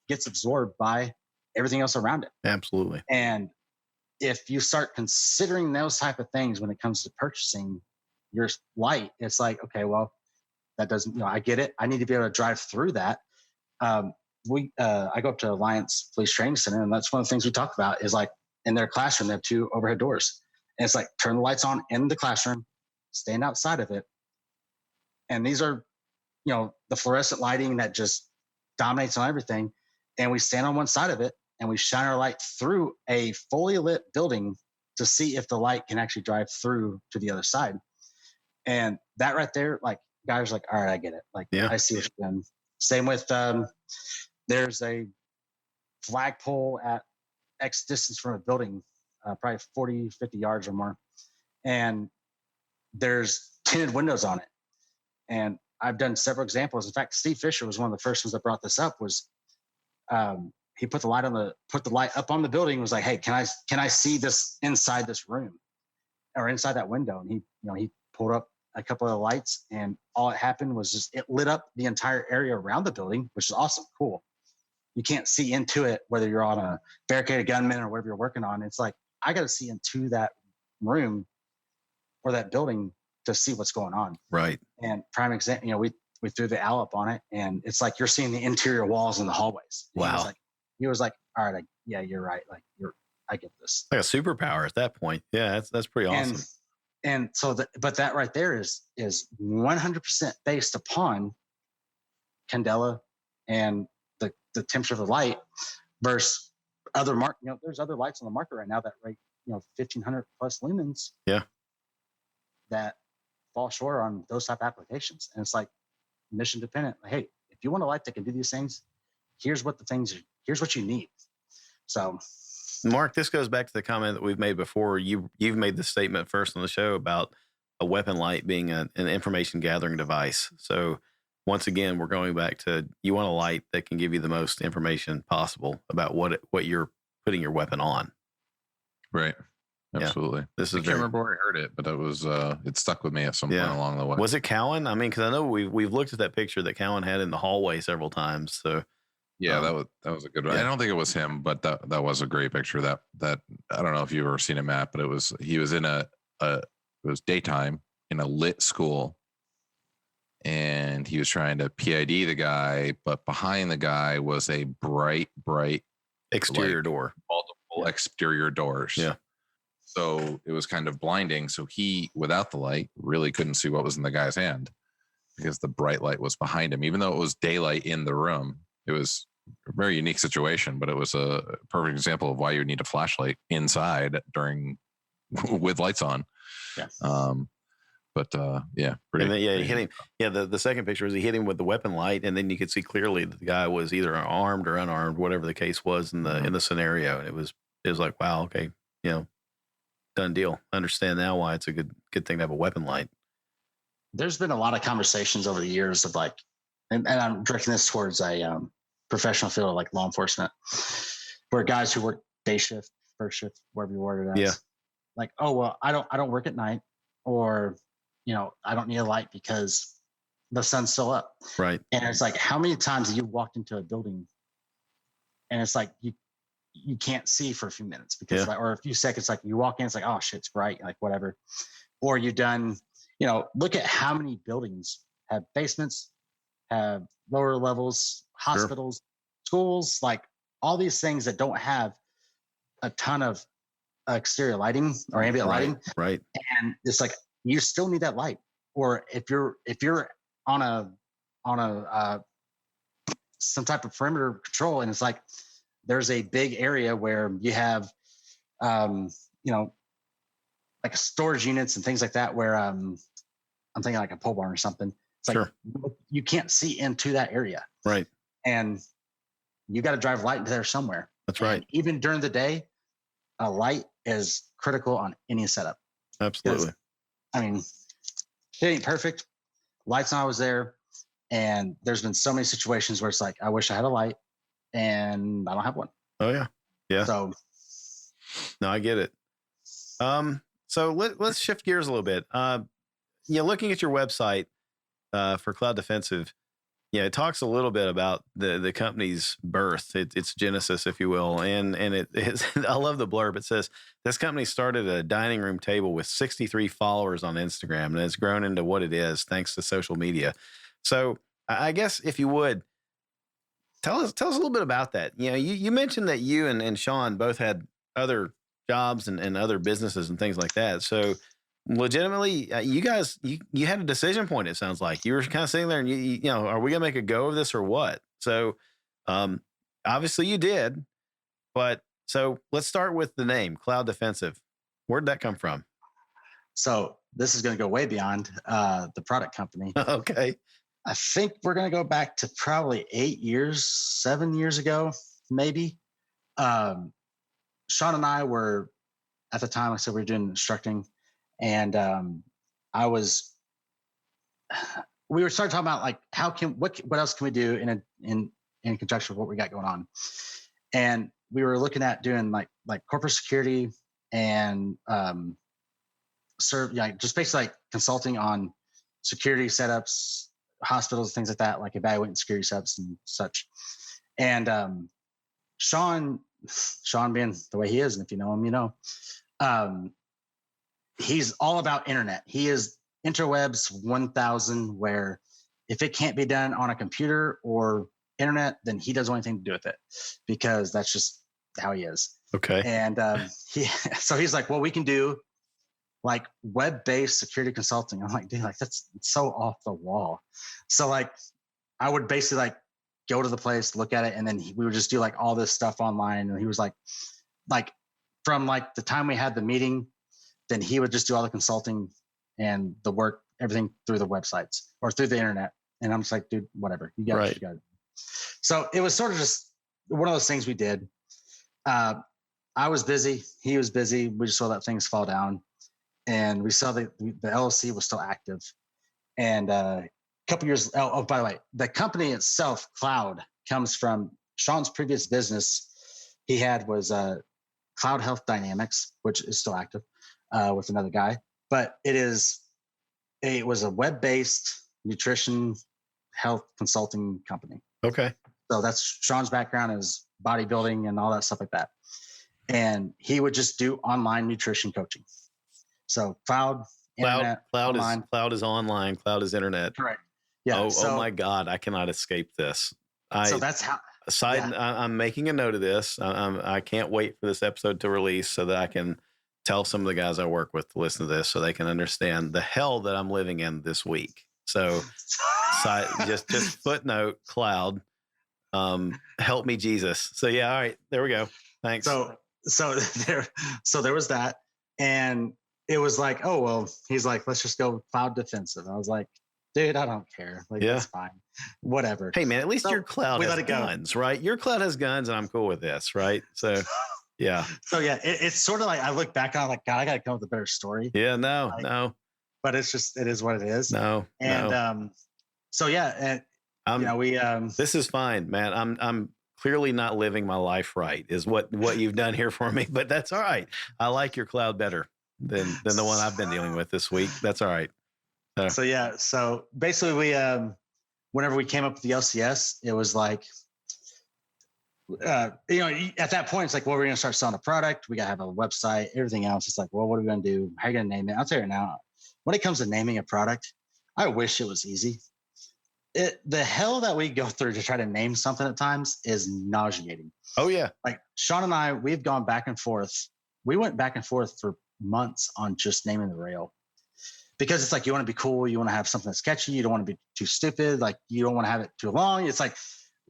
Speaker 5: gets absorbed by everything else around it.
Speaker 3: Absolutely.
Speaker 5: And if you start considering those type of things when it comes to purchasing your light, it's like, okay, well, that doesn't, I get it. I need to be able to drive through that. I go up to Alliance Police Training Center, and that's one of the things we talk about is like in their classroom, they have 2 overhead doors. And it's like, turn the lights on in the classroom, stand outside of it. And these are, the fluorescent lighting that just dominates on everything. And we stand on one side of it and we shine our light through a fully lit building to see if the light can actually drive through to the other side. And that right there, like, guys are like, all right, I get it. Like, yeah. I see what you're doing. Same with, there's a flagpole at X distance from a building, probably 40, 50 yards or more. And there's tinted windows on it. And I've done several examples. In fact, Steve Fisher was one of the first ones that brought this up. Was he put the light up on the building? Was like, hey, can I see this inside this room or inside that window? And he pulled up a couple of lights, and all it happened was just it lit up the entire area around the building, which is awesome, cool. You can't see into it whether you're on a barricaded gunman or whatever you're working on. It's like I got to see into that room or that building to see what's going on.
Speaker 3: Right.
Speaker 5: And prime example, we threw the owl up on it, and it's like you're seeing the interior walls in the hallways. And
Speaker 3: wow.
Speaker 5: He was like, all right, yeah, you're right. Like I get this.
Speaker 3: Like a superpower at that point. Yeah, that's pretty awesome.
Speaker 5: And so but that right there is 100% based upon candela and the temperature of the light versus other there's other lights on the market right now that rate 1,500 plus lumens.
Speaker 3: Yeah. That
Speaker 5: fall short on those type of applications. And it's like mission dependent. Like, hey, if you want a light that can do these things, here's what you need. So
Speaker 3: Mark, this goes back to the comment that we've made before. You've made the statement first on the show about a weapon light being an information gathering device. So once again, we're going back to, you want a light that can give you the most information possible about what you're putting your weapon on.
Speaker 4: Right. Absolutely.
Speaker 3: Yeah.
Speaker 4: I can't remember where I heard it, but it stuck with me at some point along the way.
Speaker 3: Was it Cowan? I mean, because I know we've looked at that picture that Cowan had in the hallway several times. So
Speaker 4: yeah, that was a good one. Yeah. I don't think it was him, but that was a great picture. That I don't know if you've ever seen him, Matt, but he was in it was daytime in a lit school, and he was trying to PID the guy, but behind the guy was a bright
Speaker 3: exterior door,
Speaker 4: multiple exterior doors.
Speaker 3: Yeah.
Speaker 4: So it was kind of blinding. So he, without the light, really couldn't see what was in the guy's hand because the bright light was behind him, even though it was daylight in the room. It was a very unique situation, but it was a perfect example of why you need a flashlight inside with lights on.
Speaker 5: Yes.
Speaker 4: But yeah, pretty.
Speaker 3: And then, he hit him. Yeah, the second picture was he hit him with the weapon light, and then you could see clearly that the guy was either armed or unarmed, whatever the case was in the scenario. And it was like, wow, okay, done deal. I understand now why it's a good thing to have a weapon light.
Speaker 5: There's been a lot of conversations over the years of like, and I'm directing this towards a professional field like law enforcement, where guys who work day shift, first shift, wherever you word it as, like, oh well, I don't work at night, or I don't need a light because the sun's still up.
Speaker 3: Right.
Speaker 5: And it's like, how many times have you walked into a building and it's like you can't see for a few minutes because or a few seconds, like you walk in, it's like, oh shit, it's bright, like whatever. Or you done, look at how many buildings have basements, have lower levels, hospitals, schools, like all these things that don't have a ton of exterior lighting or ambient lighting.
Speaker 3: Right.
Speaker 5: And it's like, you still need that light. Or if you're on a some type of perimeter control, and it's like there's a big area where you have like storage units and things like that, where I'm thinking like a pole barn or something. It's like you can't see into that area.
Speaker 3: Right. And
Speaker 5: you got to drive light into there somewhere.
Speaker 3: That's right.
Speaker 5: And even during the day, a light is critical on any setup.
Speaker 3: Absolutely.
Speaker 5: I mean, it ain't perfect. Light's not always there. And there's been so many situations where it's like, I wish I had a light and I don't have one.
Speaker 3: Oh yeah. Yeah.
Speaker 5: So
Speaker 3: no, I get it. So let's shift gears a little bit. Looking at your website, for Cloud Defensive, it talks a little bit about the company's birth, its genesis, if you will. And it is, I love the blurb. It says, this company started a dining room table with 63 followers on Instagram, and it's grown into what it is thanks to social media. So I guess if you would, tell us a little bit about that. You mentioned that you and Sean both had other jobs and other businesses and things like that. So legitimately, you guys, you had a decision point. It sounds like you were kind of sitting there and you are we gonna make a go of this or what? So, obviously you did, but so let's start with the name Cloud Defensive. Where'd that come from?
Speaker 5: So this is going to go way beyond the product company.
Speaker 3: Okay.
Speaker 5: I think we're going to go back to probably 7 years ago, maybe. Sean and I were at the time, like I said, we were doing instructing. And we were starting talking about like, what else can we do in conjunction with what we got going on? And we were looking at doing like corporate security and just basically like consulting on security setups, hospitals, things like that, like evaluating security setups and such. And Sean being the way he is, and if you know him, he's all about internet. He is interwebs 1000, where if it can't be done on a computer or internet, then he doesn't want anything to do with it, because that's just how he is.
Speaker 3: Okay.
Speaker 5: And so he's like, well, we can do like web-based security consulting. I'm like, dude, like that's so off the wall. So like, I would basically like go to the place, look at it, and then we would just do like all this stuff online. And he was like from like the time we had the meeting, then he would just do all the consulting and the work, everything through the websites or through the internet. And I'm just like, dude, whatever. You got it. So it was sort of just one of those things we did. I was busy. He was busy. We just saw that things fall down. And we saw the LLC was still active. And a couple years, by the way, the company itself, Cloud, comes from Sean's previous business. He had was Cloud Health Dynamics, which is still active. With another guy, but it was a web-based nutrition health consulting company.
Speaker 3: Okay.
Speaker 5: So that's Sean's background is bodybuilding and all that stuff like that. And he would just do online nutrition coaching. So cloud is online.
Speaker 3: Cloud is online. Cloud is internet.
Speaker 5: Correct. Yeah.
Speaker 3: Oh my God. I cannot escape this.
Speaker 5: So that's how.
Speaker 3: I'm making a note of this. I can't wait for this episode to release so that I can tell some of the guys I work with to listen to this so they can understand the hell that I'm living in this week. So just footnote, Cloud, help me, Jesus. So yeah. All right, there we go. Thanks.
Speaker 5: So there was that. And it was like, oh, well, he's like, let's just go cloud defensive. I was like, dude, I don't care. Like, it's fine. Whatever.
Speaker 3: Hey, man, at least your cloud has guns, right? Your cloud has guns, and I'm cool with this, right? So, yeah.
Speaker 5: So, yeah, it's sort of like I look back on it like, God, I got to come up with a better story.
Speaker 3: Yeah, no.
Speaker 5: But it's just, it is what it is.
Speaker 3: And
Speaker 5: so, yeah, and
Speaker 3: this is fine, man. I'm clearly not living my life right, is what you've done here for me. But that's all right. I like your cloud better than the one I've been dealing with this week. That's all right.
Speaker 5: So basically we, whenever we came up with the LCS, it was like, at that point, it's like, well, we're going to start selling a product. We got to have a website, everything else. It's like, well, what are we going to do? How are you going to name it? I'll tell you now, when it comes to naming a product, I wish it was easy. The hell that we go through to try to name something at times is nauseating.
Speaker 3: Oh yeah.
Speaker 5: Like Sean and I, we've gone back and forth. We went back and forth for months on just naming the rail. Because it's like, you want to be cool. You want to have something that's catchy. You don't want to be too stupid. Like, you don't want to have it too long. It's like,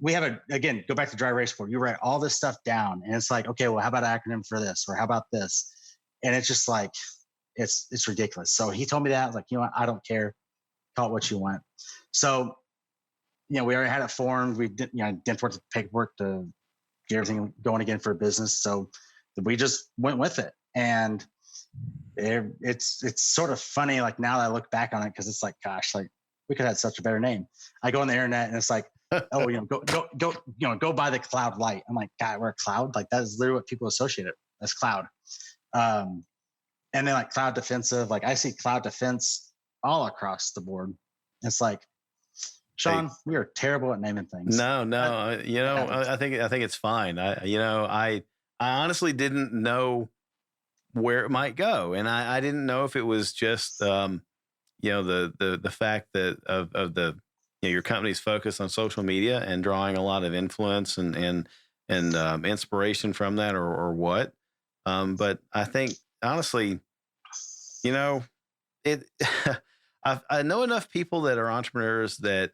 Speaker 5: we have again, go back to dry erase board. You write all this stuff down and it's like, okay, well, how about an acronym for this? Or how about this? And it's just like, it's ridiculous. So he told me that, like, you know what? I don't care. Call it what you want. So, we already had it formed. We didn't work the paperwork to get everything going again for a business. So we just went with it. And it's sort of funny, like, now that I look back on it, because it's like, gosh, like, we could have had such a better name. I go on the internet and it's like, oh, go buy the Cloud Light. I'm like, God, we're a cloud. Like, that is literally what people associate it as cloud. And then like Cloud Defensive, like I see Cloud Defense all across the board. It's like, Sean, we are terrible at naming things.
Speaker 3: No, I think it's fine. I honestly didn't know where it might go, and I didn't know if it was just the fact that of the your company's focus on social media and drawing a lot of influence and inspiration from that, or what. But I think honestly, it. I know enough people that are entrepreneurs that,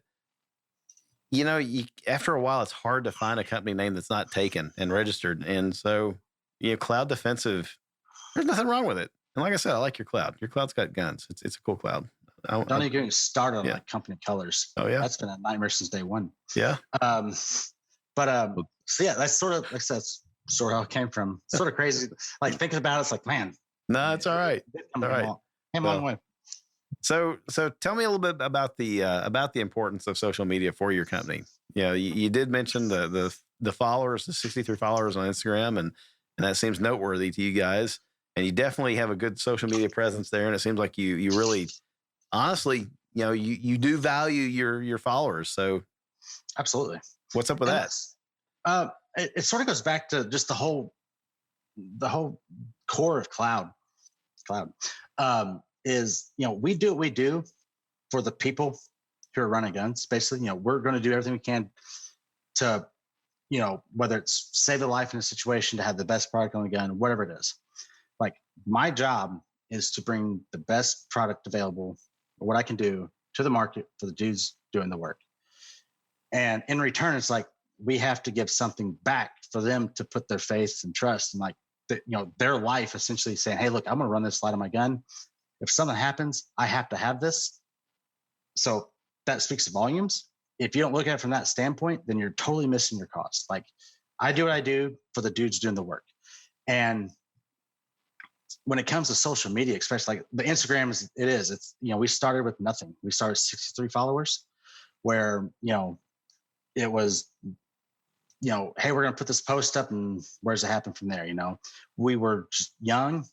Speaker 3: after a while, it's hard to find a company name that's not taken and registered. And so, Cloud Defensive, there's nothing wrong with it. And like I said, I like your cloud. Your cloud's got guns. It's a cool cloud.
Speaker 5: Don't even get me started on like company colors.
Speaker 3: Oh yeah,
Speaker 5: that's been a nightmare since day one.
Speaker 3: Yeah.
Speaker 5: So yeah, that's sort of, like I said, sort of how it came from. Sort of crazy. Like, thinking about it, it's like, man.
Speaker 3: No, it's all right. All right.
Speaker 5: Came a long way.
Speaker 3: So tell me a little bit about the importance of social media for your company. You did mention the followers, the 63 followers on Instagram, and that seems noteworthy to you guys. And you definitely have a good social media presence there. And it seems like you really, honestly, you do value your followers. So
Speaker 5: absolutely.
Speaker 3: What's up with that?
Speaker 5: It sort of goes back to just the whole core of cloud. Is, we do what we do for the people who are running guns. Basically, we're going to do everything we can to, whether it's save a life in a situation, to have the best product on the gun, whatever it is. Like, my job is to bring the best product available, or what I can do, to the market for the dudes doing the work. And in return, it's like, we have to give something back for them to put their faith and trust, and like, their life, essentially saying, hey, look, I'm going to run this light on my gun. If something happens, I have to have this. So that speaks volumes. If you don't look at it from that standpoint, then you're totally missing your cost. Like, I do what I do for the dudes doing the work. And when it comes to social media, especially like the Instagram, it's, we started with nothing. We started 63 followers, where, it was, hey, we're going to put this post up, and where does it happen from there? We were just young,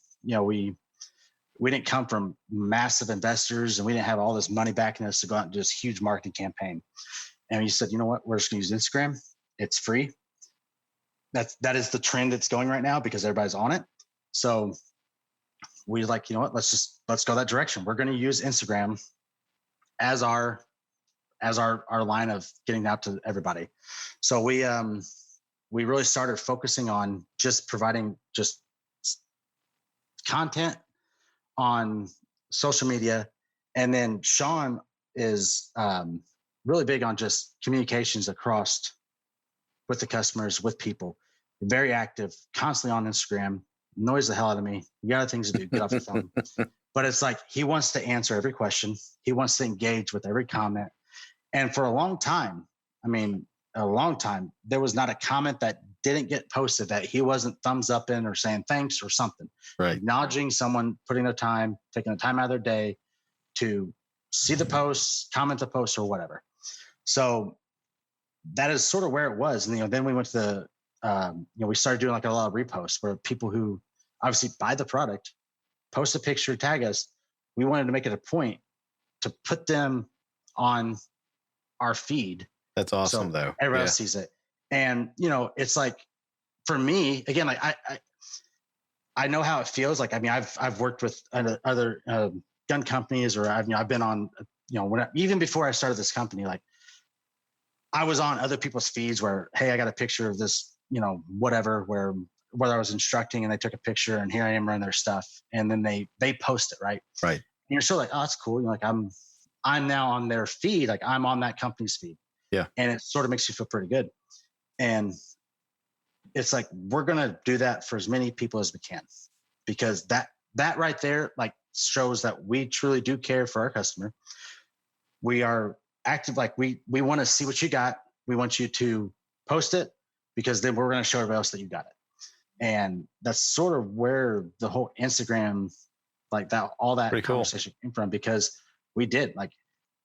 Speaker 5: we didn't come from massive investors, and we didn't have all this money backing us to go out and do this huge marketing campaign. And we said, you know what, we're just going to use Instagram. It's free. That is the trend that's going right now, because everybody's on it. So we like, you know what, let's go that direction. We're going to use Instagram as our line of getting out to everybody. So we really started focusing on just providing just content on social media. And then Sean is really big on just communications across with the customers, with people, very active, constantly on Instagram, annoys the hell out of me. You got other things to do. Get off the phone. But it's like, he wants to answer every question. He wants to engage with every comment. And for a long time, there was not a comment that didn't get posted that he wasn't thumbs up in or saying thanks or something.
Speaker 3: Right.
Speaker 5: Acknowledging someone putting their time, taking the time out of their day to see the posts, comment the post, or whatever. So that is sort of where it was. And, then we went to we started doing like a lot of reposts where people who obviously buy the product, post a picture, tag us. We wanted to make it a point to put them on our feed.
Speaker 3: That's awesome,
Speaker 5: so
Speaker 3: though.
Speaker 5: Everyone else sees it. And, it's like, for me, again, like I know how it feels. Like, I've worked with other gun companies, or I've been on, even before I started this company, like I was on other people's feeds where, hey, I got a picture of this, whatever, where I was instructing and they took a picture and here I am running their stuff. And then they post it. Right.
Speaker 3: Right.
Speaker 5: And you're sort of like, oh, that's cool. Like I'm now on their feed. Like I'm on that company's feed.
Speaker 3: Yeah.
Speaker 5: And it sort of makes you feel pretty good. And it's like, we're going to do that for as many people as we can, because that right there, like, shows that we truly do care for our customer. We are active. Like we want to see what you got. We want you to post it, because then we're going to show everybody else that you got it. And that's sort of where the whole Instagram, like that, all that
Speaker 3: pretty
Speaker 5: conversation came from, because we did, like,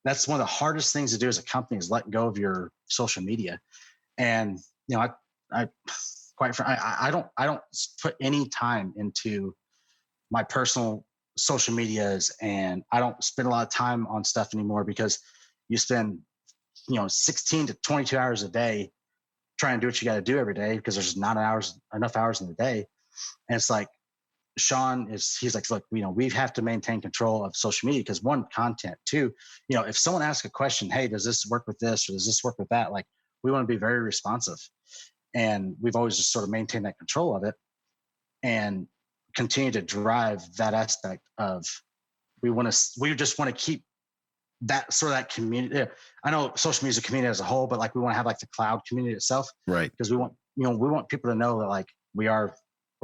Speaker 5: that's one of the hardest things to do as a company, is let go of your social media. And, I quite frankly, I don't put any time into my personal social medias, and I don't spend a lot of time on stuff anymore, because you spend, 16 to 22 hours a day trying to do what you got to do every day, because there's not enough hours in the day. And it's like, he's like, look, we have to maintain control of social media, because one, content, two, if someone asks a question, hey, does this work with this, or does this work with that? Like, we want to be very responsive. And we've always just sort of maintained that control of it and continue to drive that aspect of, we just want to keep that sort of that community. I know social media is a community as a whole, but like, we want to have like the cloud community itself.
Speaker 3: Right.
Speaker 5: Because we want people to know that, like, we're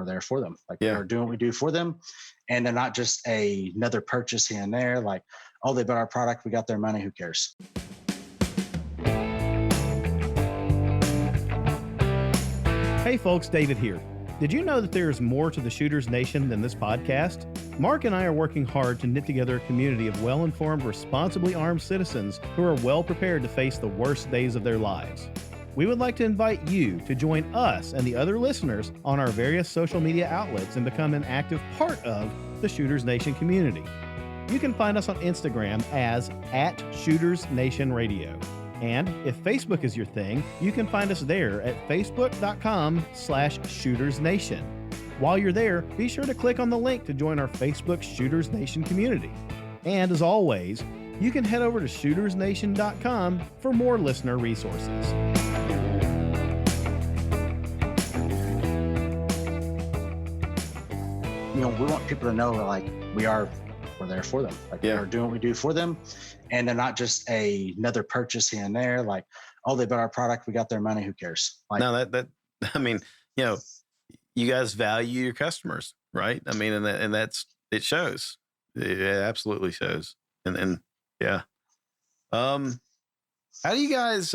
Speaker 5: there for them. Like, we're doing what we do for them. And they're not just another purchase here and there. Like, oh, they bought our product, we got their money, who cares?
Speaker 6: Hey folks, David here. Did you know that there is more to the Shooters Nation than this podcast? Mark and I are working hard to knit together a community of well-informed, responsibly armed citizens who are well prepared to face the worst days of their lives. We would like to invite you to join us and the other listeners on our various social media outlets and become an active part of the Shooters Nation community. You can find us on Instagram as @ShootersNationRadio. And if Facebook is your thing, you can find us there at facebook.com/ShootersNation. While you're there, be sure to click on the link to join our Facebook Shooters Nation community. And as always, you can head over to shootersnation.com for more listener resources.
Speaker 5: We want people to know that, like, we're there for them. Like, we're doing what we do for them. And they're not just another purchase here and there. Like, oh, they bought our product, we got their money, who cares? Like,
Speaker 3: no, you guys value your customers, right? And that's, it shows. It absolutely shows. And yeah. How do you guys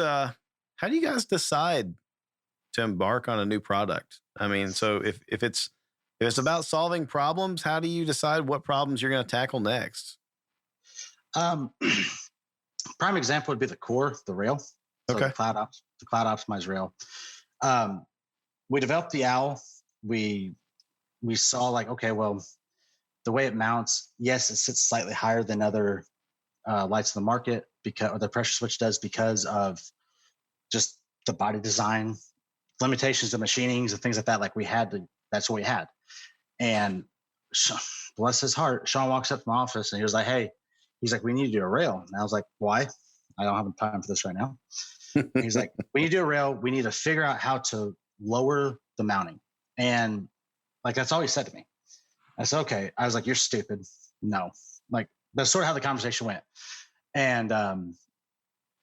Speaker 3: decide to embark on a new product? So if it's about solving problems, how do you decide what problems you're going to tackle next?
Speaker 5: Prime example would be the core, the rail. So
Speaker 3: okay.
Speaker 5: The cloud optimized rail. We developed the OWL. We saw, like, okay, well, the way it mounts, yes, it sits slightly higher than other lights in the market, or the pressure switch does, because of just the body design limitations of machinings and things like that. Like, that's what we had. And bless his heart, Sean walks up to my office and he was like, hey, we need to do a rail. And I was like, why? I don't have time for this right now. He's like, we need to do a rail. We need to figure out how to lower the mounting. And like, that's all he said to me. I said, okay. I was like, you're stupid. No. Like, that's sort of how the conversation went. And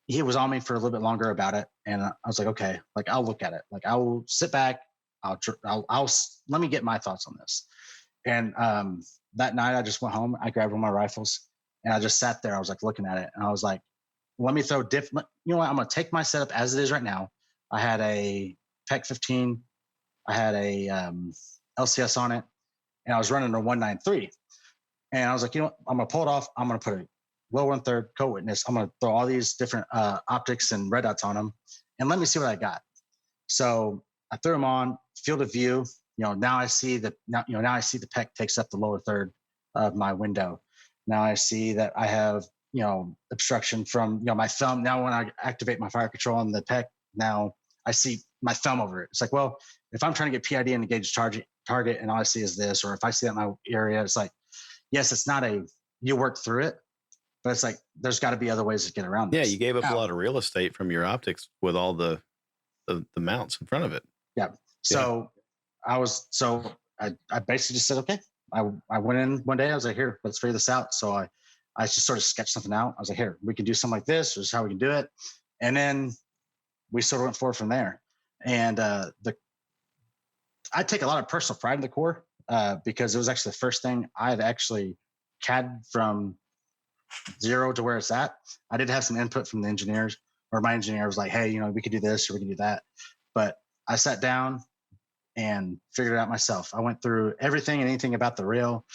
Speaker 5: he was on me for a little bit longer about it. And I was like, okay, like, I'll look at it. Like, I will sit back. I'll let me get my thoughts on this. And that night I just went home. I grabbed one of my rifles and I just sat there. I was like looking at it and I was like, let me throw different. You know what? I'm going to take my setup as it is right now. I had a PEC 15. I had a LCS on it, and I was running a 193. And I was like, you know what? I'm going to pull it off. I'm going to put a low 1/3 co-witness. I'm going to throw all these different optics and red dots on them, and let me see what I got. So I threw them on field of view. Now I see that now I see the PEC takes up the lower third of my window. Now I see that I have obstruction from my thumb. Now when I activate my fire control on the PEC, now I see my thumb over it. It's like, well, if I'm trying to get PID and engage target and all I see is this, or if I see that in my area, it's like, yes, it's not you work through it, but it's like there's got to be other ways to get around this.
Speaker 3: Yeah, you gave up a lot of real estate from your optics with all the mounts in front of it.
Speaker 5: Yeah. So I basically just said, okay. I went in one day. I was like, here, let's figure this out. So I just sort of sketched something out. I was like, here, we can do something like this. This is how we can do it. And then we sort of went forward from there. And I take a lot of personal pride in the core because it was actually the first thing I had actually CAD from zero to where it's at. I did have some input from the engineers, or my engineer was like, hey, we could do this or we can do that. But I sat down and figured it out myself. I went through everything and anything about the rail.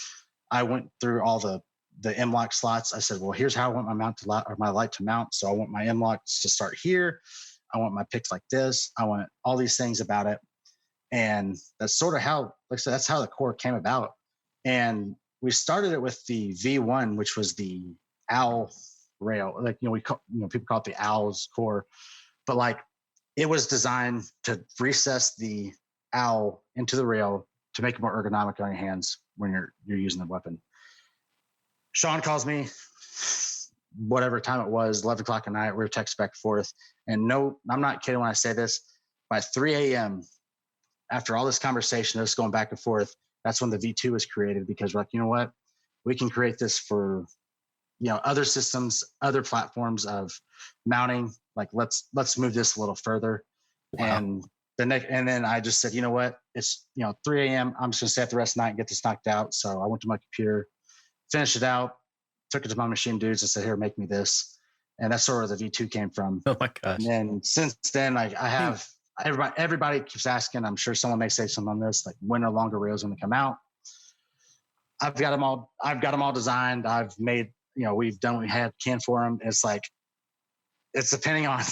Speaker 5: I went through all the M-lock slots. I said, well, here's how I want my light to mount. So I want my M-locks to start here. I want my picks like this. I want all these things about it. And that's sort of how, like I said, that's how the core came about. And we started it with the V1, which was the OWL rail. Like, people call it the OWL's core, but like it was designed to recess the OWL into the rail to make it more ergonomic on your hands when you're using the weapon. Sean calls me, whatever time it was, 11 o'clock at night. We were texting back and forth. And no, I'm not kidding when I say this. By 3 a.m., after all this conversation, us going back and forth, that's when the V2 was created, because we're like, you know what? We can create this for, other systems, other platforms of mounting. Like, let's move this a little further. Wow. And then I just said, you know what? It's 3 a.m. I'm just gonna stay up the rest of the night and get this knocked out. So I went to my computer, finished it out, took it to my machine dudes and said, here, make me this. And that's sort of where the V2 came from.
Speaker 3: Oh my gosh.
Speaker 5: And then since then, I have everybody keeps asking, I'm sure someone may say something on this, like, when are longer rails going to come out? I've got them all designed. I've made, we've done what we can for them. It's like, it's depending on,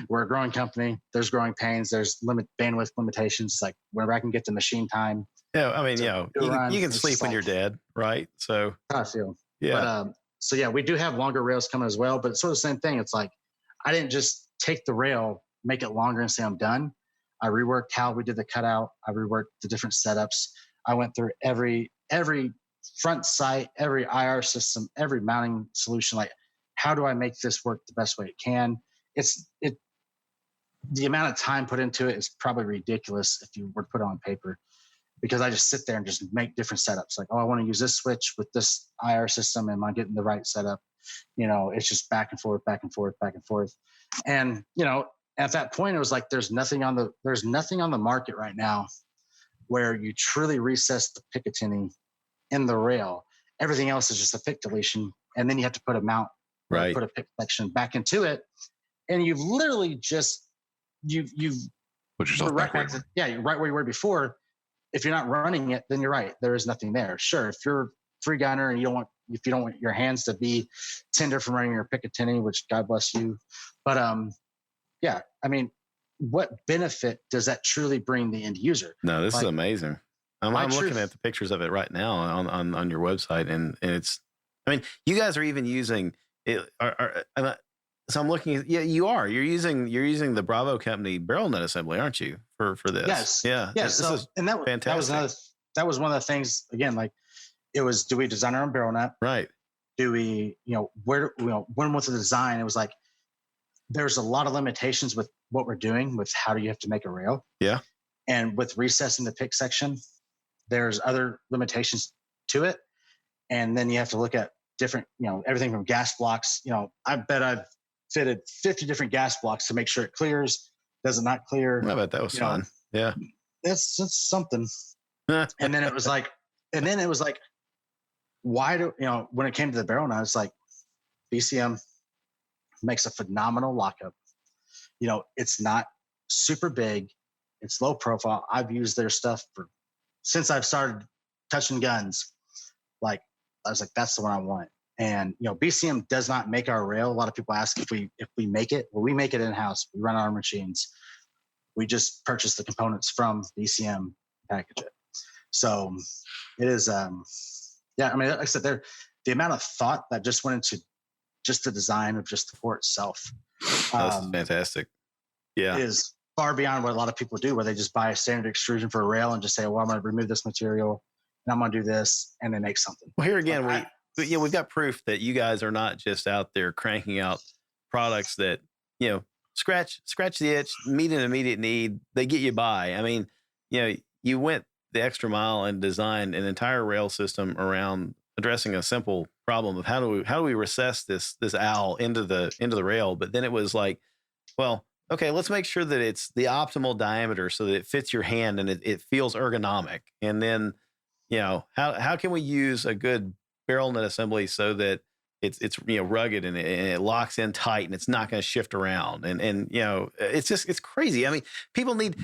Speaker 5: we're a growing company. There's growing pains. There's bandwidth limitations. It's like whenever I can get the machine time.
Speaker 3: Yeah. I mean, you can sleep when you're dead, right? So
Speaker 5: I feel.
Speaker 3: Yeah.
Speaker 5: But, so yeah, we do have longer rails coming as well, but it's sort of the same thing. It's like, I didn't just take the rail, make it longer and say I'm done. I reworked how we did the cutout. I reworked the different setups. I went through every front sight, every IR system, every mounting solution. Like, how do I make this work the best way it can? The amount of time put into it is probably ridiculous if you were to put it on paper, because I just sit there and just make different setups. Like, oh, I want to use this switch with this IR system. Am I getting the right setup? It's just back and forth, back and forth, back and forth. And, at that point, it was like, there's nothing on the market right now where you truly recess the Picatinny in the rail. Everything else is just a pick deletion. And then you have to put a mount,
Speaker 3: right,
Speaker 5: put a pick section back into it. And you've literally just, you've
Speaker 4: put yourself
Speaker 5: right back to, you're right where you were before. If you're not running it, then you're right. There is nothing there. Sure. If you're a free gunner and if you don't want your hands to be tender from running your Picatinny, which God bless you. But, yeah, I mean, what benefit does that truly bring the end user?
Speaker 3: No, this is amazing. I'm looking at the pictures of it right now on your website, and it's, I mean, you guys are even using it. So I'm looking at, you're using the Bravo Company barrel nut assembly, aren't you, for this?
Speaker 5: Yes.
Speaker 3: Yeah.
Speaker 5: Yes.
Speaker 3: This is fantastic.
Speaker 5: That was one of the things, again, like, it was, do we design our own barrel nut?
Speaker 3: Right.
Speaker 5: Do we, when was the design? It was like, there's a lot of limitations with what we're doing with how do you have to make a rail.
Speaker 3: Yeah.
Speaker 5: And with recessing the pick section, there's other limitations to it. And then you have to look at different, everything from gas blocks. I bet I've fitted 50 different gas blocks to make sure it clears. Does it not clear?
Speaker 3: I bet that was fun. Yeah.
Speaker 5: that's something. And then it was like, why do, when it came to the barrel knives, like BCM makes a phenomenal lockup. It's not super big. It's low profile. I've used their stuff since I've started touching guns. Like, I was like, that's the one I want. And, BCM does not make our rail. A lot of people ask if we make it. Well, we make it in-house. We run our machines. We just purchase the components from BCM, package it. So it is, like I said, the amount of thought that just went into just the design of just the pour itself.
Speaker 3: That's fantastic. Yeah.
Speaker 5: Is far beyond what a lot of people do, where they just buy a standard extrusion for a rail and just say, well, I'm going to remove this material and I'm going to do this, and they make something.
Speaker 3: Well, here again, we've got proof that you guys are not just out there cranking out products that, scratch the itch, meet an immediate need. They get you by. I mean, you went the extra mile and designed an entire rail system around addressing a simple problem of how do we recess this owl into the rail. But then it was like, well, okay, let's make sure that it's the optimal diameter so that it fits your hand and it feels ergonomic. And then, how can we use a good barrel nut assembly so that it's rugged and it locks in tight and it's not going to shift around. And it's crazy. I mean, people need,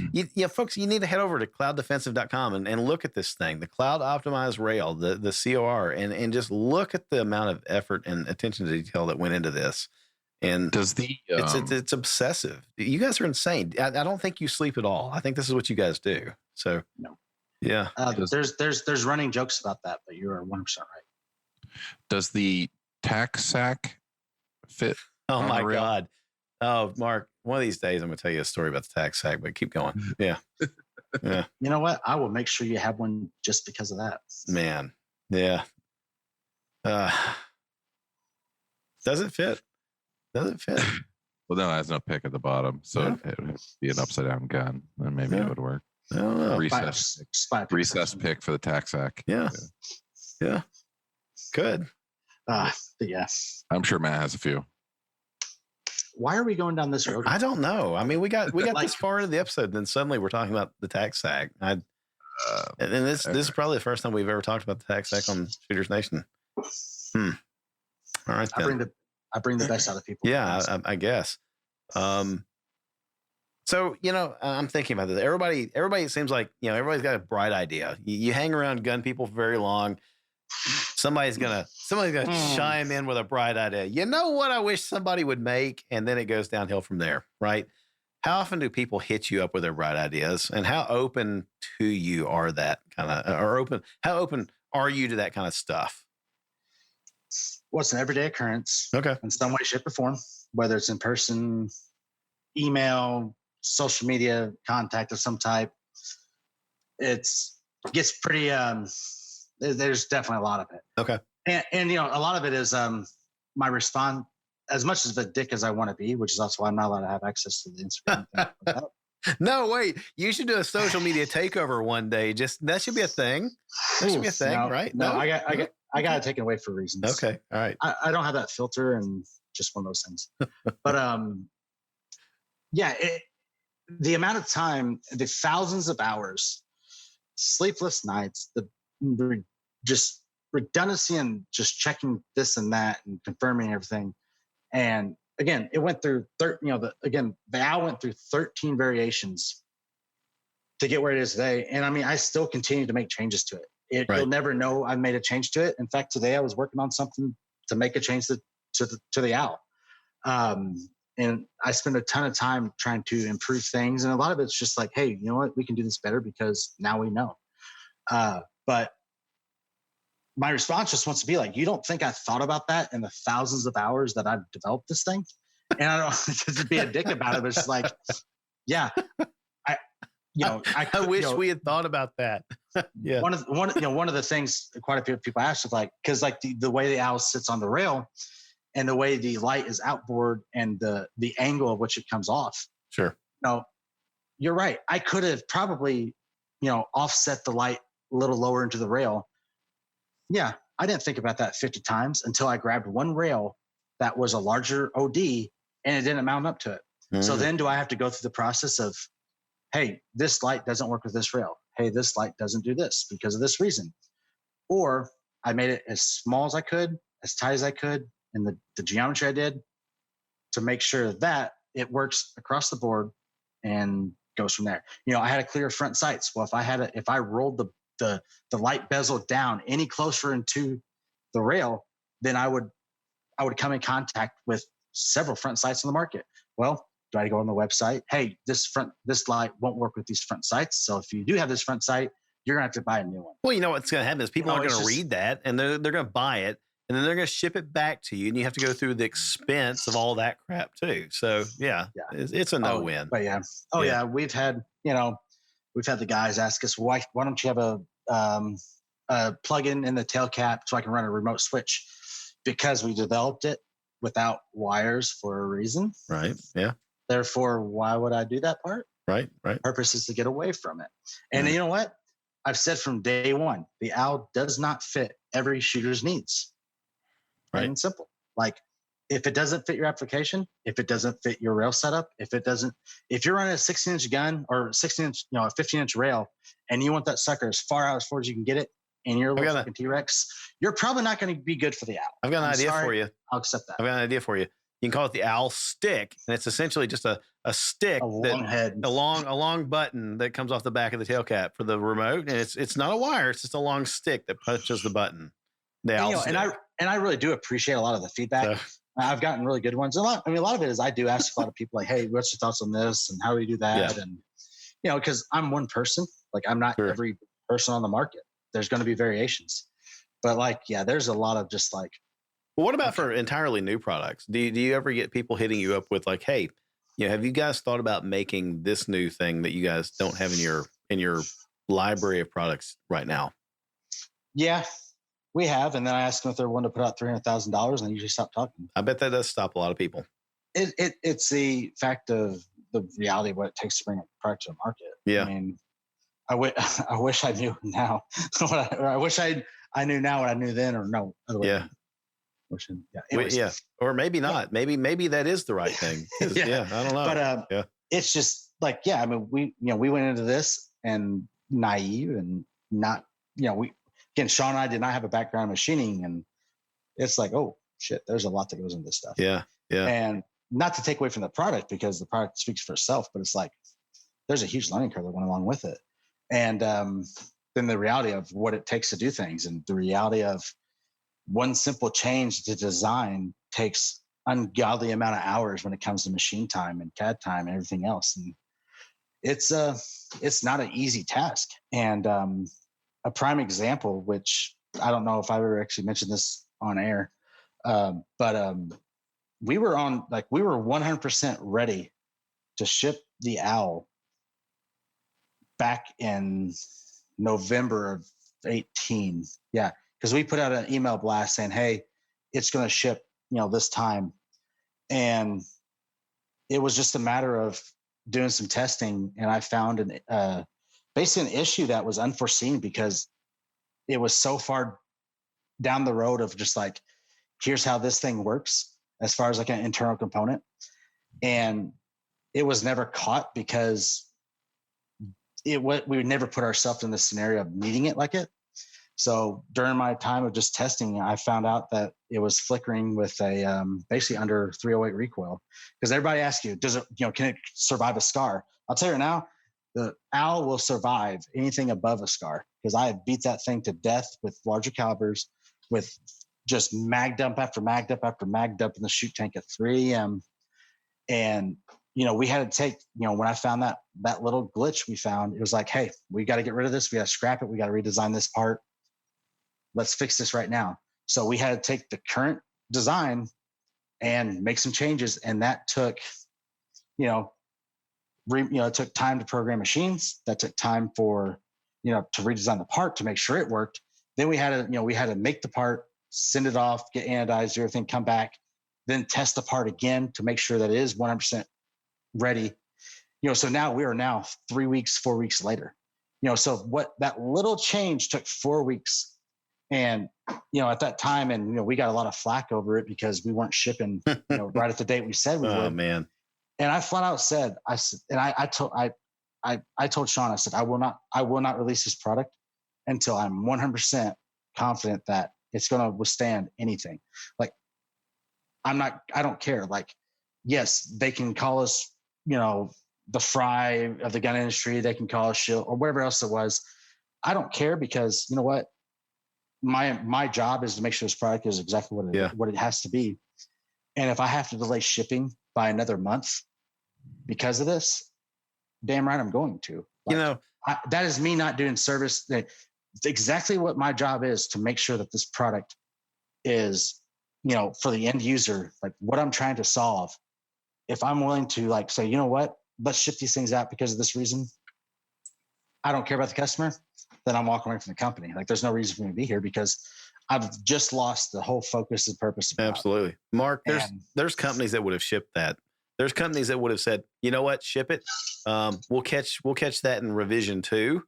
Speaker 3: folks, you need to head over to clouddefensive.com and look at this thing, the cloud optimized rail, the COR, and just look at the amount of effort and attention to detail that went into this. And
Speaker 4: does
Speaker 3: it's obsessive. You guys are insane. I don't think you sleep at all. I think this is what you guys do. So
Speaker 5: no.
Speaker 3: Yeah.
Speaker 5: There's running jokes about that, but you are 100% right.
Speaker 4: Does the tack sack fit?
Speaker 3: Oh my God. Oh, Mark, one of these days I'm going to tell you a story about the tack sack, but keep going. Yeah. Yeah.
Speaker 5: You know what? I will make sure you have one just because of that.
Speaker 3: Man. Yeah. Does it fit? Well,
Speaker 4: no, it has no pick at the bottom, so it would be an upside down gun, and maybe it would work.
Speaker 3: I don't know.
Speaker 4: Recess pick for the tack sack.
Speaker 3: Yeah. Good.
Speaker 5: But yeah.
Speaker 4: I'm sure Matt has a few.
Speaker 5: Why are we going down this road?
Speaker 3: I don't know. I mean, we got this far into the episode, then suddenly we're talking about the tack sack. And this is probably the first time we've ever talked about the tack sack on Shooters Nation. All right.
Speaker 5: I bring the best out of people.
Speaker 3: Yeah, I guess. So, I'm thinking about this. Everybody, it seems like, everybody's got a bright idea. You hang around gun people for very long. Somebody's gonna chime in with a bright idea. You know what I wish somebody would make? And then it goes downhill from there, right? How often do people hit you up with their bright ideas? And how open to you are that kind of, how open are you to that kind of stuff?
Speaker 5: Well, it's an everyday occurrence.
Speaker 3: Okay.
Speaker 5: In some way, shape, or form, whether it's in person, email, social media contact of some type. It gets pretty, there's definitely a lot of it.
Speaker 3: Okay.
Speaker 5: And a lot of it is my response, as much as the dick as I want to be, which is also why I'm not allowed to have access to the Instagram. Like
Speaker 3: no, wait. You should do a social media takeover one day. That should be a thing. That should be a thing, right?
Speaker 5: No, I got to take it away for reasons.
Speaker 3: Okay. All right.
Speaker 5: I don't have that filter, and just one of those things. But the amount of time, the thousands of hours, sleepless nights, the just redundancy and just checking this and that and confirming everything. And again, it went through the owl went through 13 variations to get where it is today. And I mean, I still continue to make changes to it. You'll never know I've made a change to it. In fact, today I was working on something to make a change to the owl. And I spend a ton of time trying to improve things. And a lot of it's just like, hey, you know what? We can do this better because now we know. But my response just wants to be like, you don't think I thought about that in the thousands of hours that I've developed this thing? And I don't to be a dick about it, but it's like, yeah,
Speaker 3: I wish we had thought about that. Yeah.
Speaker 5: One of the things quite a few people ask is like, because like the way the owl sits on the rail and the way the light is outboard and the angle of which it comes off.
Speaker 3: Sure.
Speaker 5: No, you're right. I could have probably, offset the light a little lower into the rail. Yeah. I didn't think about that 50 times until I grabbed one rail that was a larger OD and it didn't mount up to it. Mm-hmm. So then do I have to go through the process of hey, this light doesn't work with this rail. Hey, this light doesn't do this because of this reason. Or I made it as small as I could, as tight as I could, in the geometry I did to make sure that it works across the board and goes from there. I had a clear front sights. Well, if I rolled the light bezel down any closer into the rail, then I would come in contact with several front sights on the market. Well, do I go on the website? Hey, this light won't work with these front sights. So if you do have this front sight, you're gonna have to buy a new one.
Speaker 3: Well, you know what's gonna happen is people aren't gonna read that, and they're gonna buy it, and then they're gonna ship it back to you, and you have to go through the expense of all that crap too. So yeah. It's a no-win.
Speaker 5: But yeah, we've had the guys ask us, why don't you have a plug-in in the tail cap so I can run a remote switch? Because we developed it without wires for a reason.
Speaker 3: Right. Yeah.
Speaker 5: Therefore, why would I do that part?
Speaker 3: Right.
Speaker 5: Purpose is to get away from it. And you know what? I've said from day one, the OWL does not fit every shooter's needs. Right. And simple. Like, if it doesn't fit your application, if it doesn't fit your rail setup, if you're running a 16-inch gun or 16-inch, a 15-inch rail, and you want that sucker as far as you can get it, and you're a little fucking T-Rex, you're probably not going to be good for the OWL.
Speaker 3: I've got an idea for you.
Speaker 5: I'll accept that.
Speaker 3: I've got an idea for you. You can call it the OWL stick, and it's essentially just a stick,
Speaker 5: a long head,
Speaker 3: a long button that comes off the back of the tail cap for the remote, and it's not a wire; it's just a long stick that punches the button. The OWL stick.
Speaker 5: And I really do appreciate a lot of the feedback. I've gotten really good ones. A lot of it is I do ask a lot of people like, "Hey, what's your thoughts on this? And how do you do that?" Yeah. And because I'm one person, like I'm not every person on the market. There's going to be variations, but there's a lot of just like.
Speaker 3: Well, what about for entirely new products? Do you ever get people hitting you up with like, hey, have you guys thought about making this new thing that you guys don't have in your library of products right now?
Speaker 5: Yeah, we have. And then I ask them if they're willing to put out $300,000 and they usually stop talking.
Speaker 3: I bet that does stop a lot of people.
Speaker 5: It's the fact of the reality of what it takes to bring a product to the market.
Speaker 3: Yeah.
Speaker 5: I mean, I wish I knew now. I wish I knew now what I knew then, or no.
Speaker 3: Yeah.
Speaker 5: Yeah.
Speaker 3: Or maybe not. Maybe that is the right thing. Yeah. I don't know.
Speaker 5: But it's just like, I mean, we went into this and naive and not, Sean and I did not have a background in machining, and it's like, oh shit, there's a lot that goes into this stuff.
Speaker 3: Yeah. Yeah.
Speaker 5: And not to take away from the product, because the product speaks for itself, but it's like, there's a huge learning curve that went along with it. And then the reality of what it takes to do things, and the reality of one simple change to design takes ungodly amount of hours when it comes to machine time and CAD time and everything else. And it's not an easy task. And a prime example, which I don't know if I ever actually mentioned this on air, but we were 100% ready to ship the OWL back in November of 18. Yeah. Because we put out an email blast saying, hey, it's going to ship, this time. And it was just a matter of doing some testing. And I found basically an issue that was unforeseen, because it was so far down the road of just like, here's how this thing works as far as like an internal component. And it was never caught because we would never put ourselves in the scenario of needing it like it. So during my time of just testing, I found out that it was flickering with a basically under 308 recoil. Because everybody asks you, does it, can it survive a scar? I'll tell you right now, the OWL will survive anything above a scar, because I have beat that thing to death with larger calibers, with just mag dump after mag dump after mag dump in the shoot tank at 3 a.m. And we had to take, when I found that little glitch we found, it was like, hey, we got to get rid of this. We got to scrap it. We got to redesign this part. Let's fix this right now. So we had to take the current design and make some changes. And that took, it took time to program machines. That took time for, to redesign the part to make sure it worked. Then we had to make the part, send it off, get anodized, everything, come back, then test the part again to make sure that it is 100% ready. So now we are 4 weeks later. So what that little change took 4 weeks. And, at that time, and, we got a lot of flack over it because we weren't shipping, right at the date we said we would.
Speaker 3: Oh, man.
Speaker 5: And I flat out said, I I told Sean, I said, I will not release this product until I'm 100% confident that it's going to withstand anything. Like, I don't care. Like, yes, they can call us, the Fry of the gun industry. They can call us shield or whatever else it was. I don't care, because you know what? My job is to make sure this product is exactly what it has to be. And if I have to delay shipping by another month because of this, damn right I'm going to. Like, that is me not doing service. It's exactly what my job is, to make sure that this product is, for the end user, like what I'm trying to solve. If I'm willing to like say, you know what, let's ship these things out because of this reason, I don't care about the customer, then I'm walking away from the company. Like, there's no reason for me to be here, because I've just lost the whole focus and purpose.
Speaker 3: Absolutely. Mark, there's companies that would have shipped that. There's companies that would have said, you know what, ship it. We'll catch that in revision 2.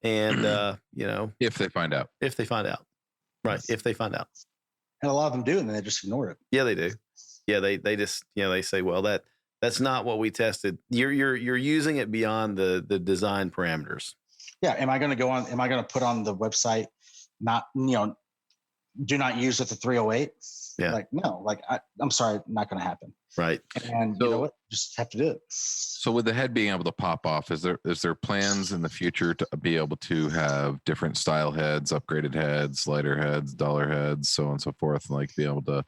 Speaker 3: And,
Speaker 4: if they find out.
Speaker 3: Right. If they find out.
Speaker 5: And a lot of them do, and then they just ignore it.
Speaker 3: Yeah, they do. Yeah, they just, they say, well, that's not what we tested. You're using it beyond the design parameters.
Speaker 5: Yeah. Am I going to put on the website, not, do not use with the 308?
Speaker 3: Yeah.
Speaker 5: Like, no, like, I'm sorry, not going to happen.
Speaker 3: Right.
Speaker 5: And you know what? Just have to do it.
Speaker 4: So with the head being able to pop off, is there plans in the future to be able to have different style heads, upgraded heads, lighter heads, duller heads, so on and so forth, and like be able to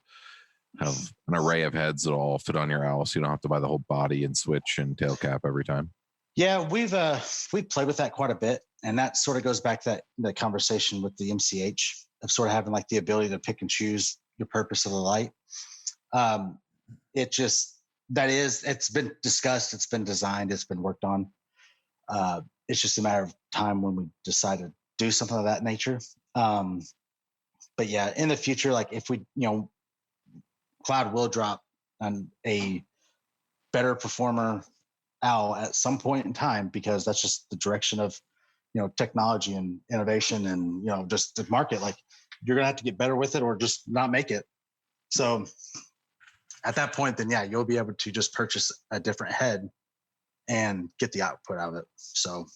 Speaker 4: have an array of heads that all fit on your owl, so you don't have to buy the whole body and switch and tail cap every time?
Speaker 5: Yeah, we've played with that quite a bit, and that sort of goes back to the conversation with the MCH of sort of having like the ability to pick and choose your purpose of the light. It's been discussed, it's been designed, it's been worked on. It's just a matter of time when we decide to do something of that nature. But yeah, in the future, like if we, Cloud will drop on a better performer owl at some point in time, because that's just the direction of, technology and innovation and, just the market. Like, you're going to have to get better with it or just not make it. So at that point, then yeah, you'll be able to just purchase a different head and get the output out of it. So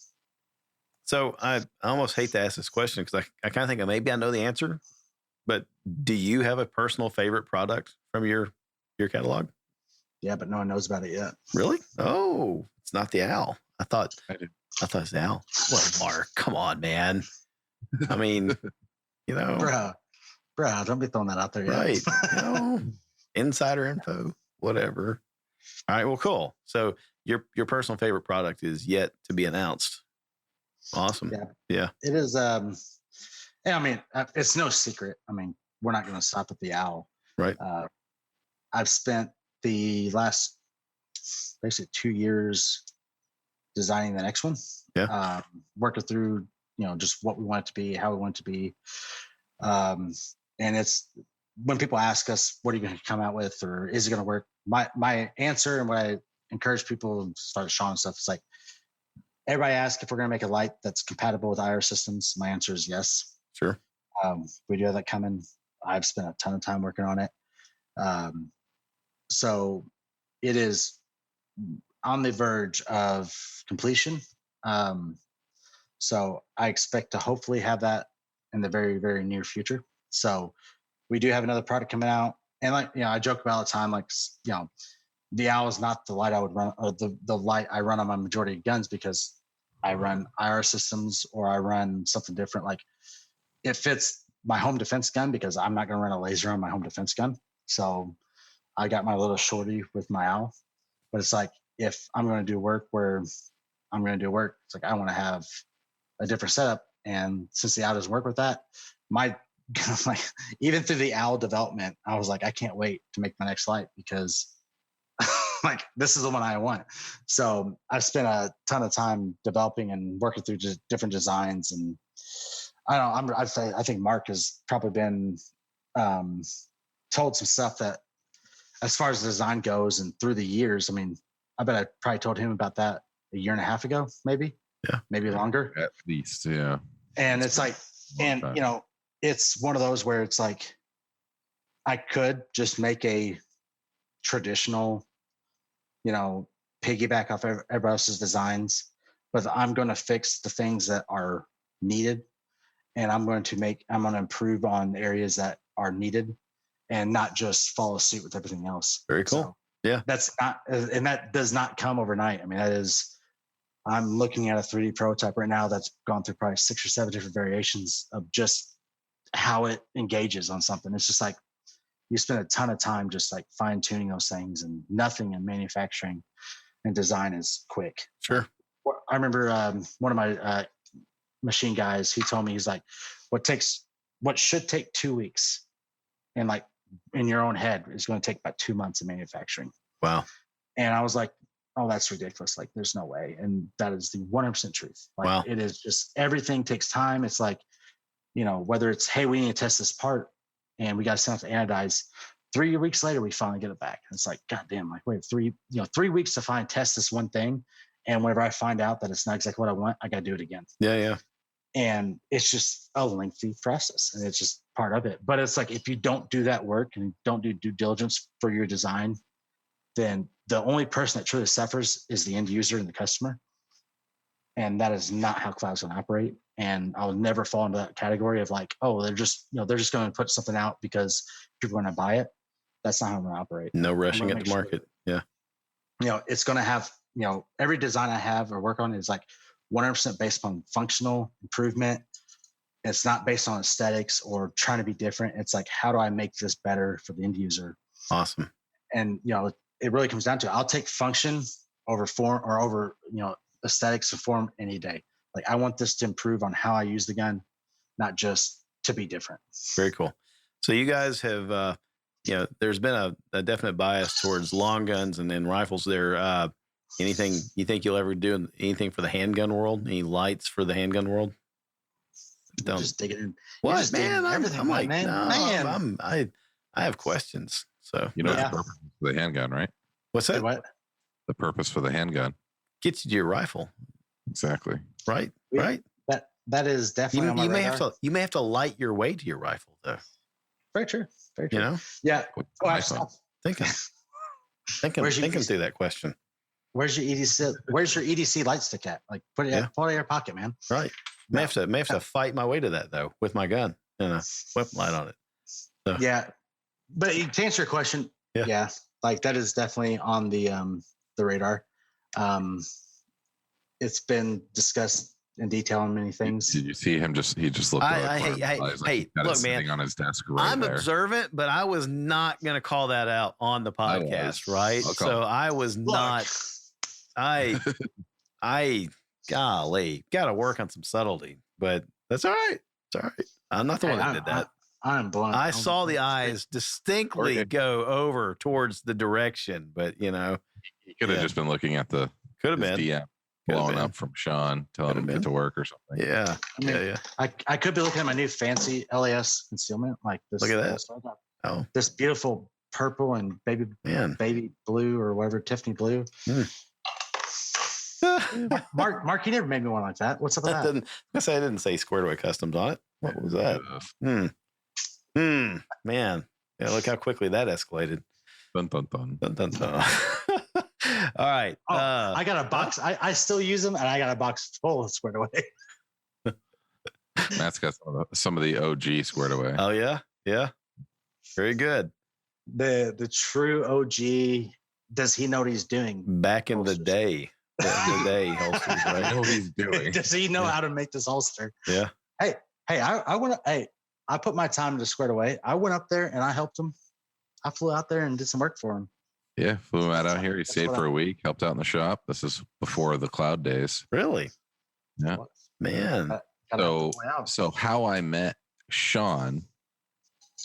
Speaker 3: I almost hate to ask this question, because I kind of think maybe I know the answer, but do you have a personal favorite product from your catalog?
Speaker 5: Yeah, but no one knows about it yet.
Speaker 3: Really? Oh, it's not the owl. I thought it's the owl. Well, Mark, come on, man. I mean,
Speaker 5: bro, don't be throwing that out there yet.
Speaker 3: Right. Insider info, whatever. All right. Well, cool. So your personal favorite product is yet to be announced. Awesome. Yeah.
Speaker 5: It is. I mean, it's no secret. I mean, we're not going to stop at the owl.
Speaker 3: Right.
Speaker 5: I've spent the last basically 2 years designing the next one.
Speaker 3: Yeah.
Speaker 5: Working through, just what we want it to be, how we want it to be. And it's, when people ask us, what are you going to come out with, or is it going to work? My answer, and what I encourage people, and start Sean and stuff, it's like, everybody asks if we're going to make a light that's compatible with IR systems. My answer is yes.
Speaker 3: Sure.
Speaker 5: We do have that coming. I've spent a ton of time working on it. So it is on the verge of completion. So I expect to hopefully have that in the very, very near future. So we do have another product coming out. And like, I joke about all the time, like, the owl is not the light I would run, or the light I run on my majority of guns, because I run IR systems or I run something different. Like, it fits my home defense gun, because I'm not going to run a laser on my home defense gun. So I got my little shorty with my owl. But it's like, if I'm going to do work where I'm going to do work, it's like, I want to have a different setup. And since the owl doesn't work with that, like, even through the owl development, I was like, I can't wait to make my next light, because like, this is the one I want. So I've spent a ton of time developing and working through just different designs. And I don't know, I think Mark has probably been told some stuff that, as far as the design goes and through the years, I mean, I bet I probably told him about that a year and a half ago, maybe.
Speaker 3: Yeah.
Speaker 5: Maybe longer.
Speaker 4: At least, yeah.
Speaker 5: And it's like, and it's one of those where it's like, I could just make a traditional, piggyback off everybody else's designs, but I'm going to fix the things that are needed, and I'm going to improve on areas that are needed, and not just follow suit with everything else.
Speaker 3: Very cool.
Speaker 5: So
Speaker 3: yeah.
Speaker 5: That does not come overnight. I mean, I'm looking at a 3D prototype right now that's gone through probably 6 or 7 different variations of just how it engages on something. It's just like you spend a ton of time just like fine tuning those things, and nothing in manufacturing and design is quick.
Speaker 3: Sure.
Speaker 5: I remember one of my machine guys, he told me, he's like, what should take 2 weeks and like in your own head is going to take about 2 months of manufacturing.
Speaker 3: Wow.
Speaker 5: And I was like, oh, that's ridiculous. Like, there's no way. And that is the 100% truth. Like,
Speaker 3: wow.
Speaker 5: It is just, everything takes time. It's like, whether it's, hey, we need to test this part and we got to send it to anodize. 3 weeks later, we finally get it back. And it's like, God damn, like, wait, 3 weeks to test this one thing. And whenever I find out that it's not exactly what I want, I got to do it again.
Speaker 3: Yeah. Yeah.
Speaker 5: And it's just a lengthy process, and it's just part of it. But it's like, if you don't do that work and don't do due diligence for your design, then the only person that truly suffers is the end user and the customer. And that is not how cloud's going to operate. And I'll never fall into that category of like, oh, they're just going to put something out because people are going to buy it. That's not how I'm going to operate.
Speaker 3: No rushing it to market.
Speaker 5: Sure that, it's going to have, every design I have or work on is like 100% based upon functional improvement. It's not based on aesthetics or trying to be different. It's like, how do I make this better for the end user?
Speaker 3: Awesome.
Speaker 5: And, it really comes down to, I'll take function over form or over, aesthetics and form any day. Like, I want this to improve on how I use the gun, not just to be different.
Speaker 3: Very cool. So you guys have, there's been a definite bias towards long guns and rifles there. Anything you think you'll ever do anything for the handgun world? Any lights for the handgun world?
Speaker 5: Don't just dig it in.
Speaker 3: What, man? I'm like,
Speaker 5: man.
Speaker 3: No,
Speaker 5: man.
Speaker 3: I have questions. So
Speaker 4: the purpose for the handgun, right?
Speaker 3: What's that?
Speaker 5: What?
Speaker 4: The purpose for the handgun
Speaker 3: Gets you to your rifle.
Speaker 4: Exactly.
Speaker 3: Right. Right.
Speaker 5: That is definitely on my radar.
Speaker 3: You may have to light your way to your rifle, though.
Speaker 5: Very true. Very true.
Speaker 3: Yeah.
Speaker 5: Thinking
Speaker 3: through that question.
Speaker 5: Where's your EDC light stick at? Like, put it in your pocket, man.
Speaker 3: Right. May have to fight my way to that though with my gun and a weapon light on it. So.
Speaker 5: Yeah, but to answer your question, like that is definitely on the radar. It's been discussed in detail on many things.
Speaker 4: Did you see him? He just looked.
Speaker 3: Hey, look, man.
Speaker 4: On his desk right
Speaker 3: I'm
Speaker 4: there.
Speaker 3: observant, but I was not going to call that out on the podcast, right? So I was not. Golly, got to work on some subtlety, but that's all right. It's all right. I'm not the one that did that.
Speaker 5: I'm blind.
Speaker 3: I saw the eyes distinctly go over towards the direction, but
Speaker 4: he could have just been looking at the DM blowing up from Sean, telling him to get to work or something.
Speaker 3: Yeah,
Speaker 5: I could be looking at my new fancy LAS concealment, like this.
Speaker 3: Look at that!
Speaker 5: This beautiful purple and baby blue or whatever, Tiffany blue. Mark, you never made me one like that. What's up with that?
Speaker 3: I didn't say Squared Away Customs on it. What was that? Man. Yeah, look how quickly that escalated.
Speaker 4: Dun, dun, dun.
Speaker 3: Dun, dun, dun. All right.
Speaker 5: I got a box. I still use them, and I got a box full of Squared Away.
Speaker 4: Matt's got some of the OG Squared Away.
Speaker 3: Oh, yeah? Yeah. Very good.
Speaker 5: The true OG, does he know what he's doing?
Speaker 3: Back in the day. Holsters, right?
Speaker 4: I know what he's doing.
Speaker 5: Does he know how to make this holster?
Speaker 3: Yeah.
Speaker 5: Hey, I put my time into Squared Away. I went up there and I helped him. I flew out there and did some work for him.
Speaker 4: Yeah, flew him out here. He stayed for a week, helped out in the shop. This is before the cloud days.
Speaker 3: Really?
Speaker 4: Yeah.
Speaker 3: Man.
Speaker 4: So how I met Sean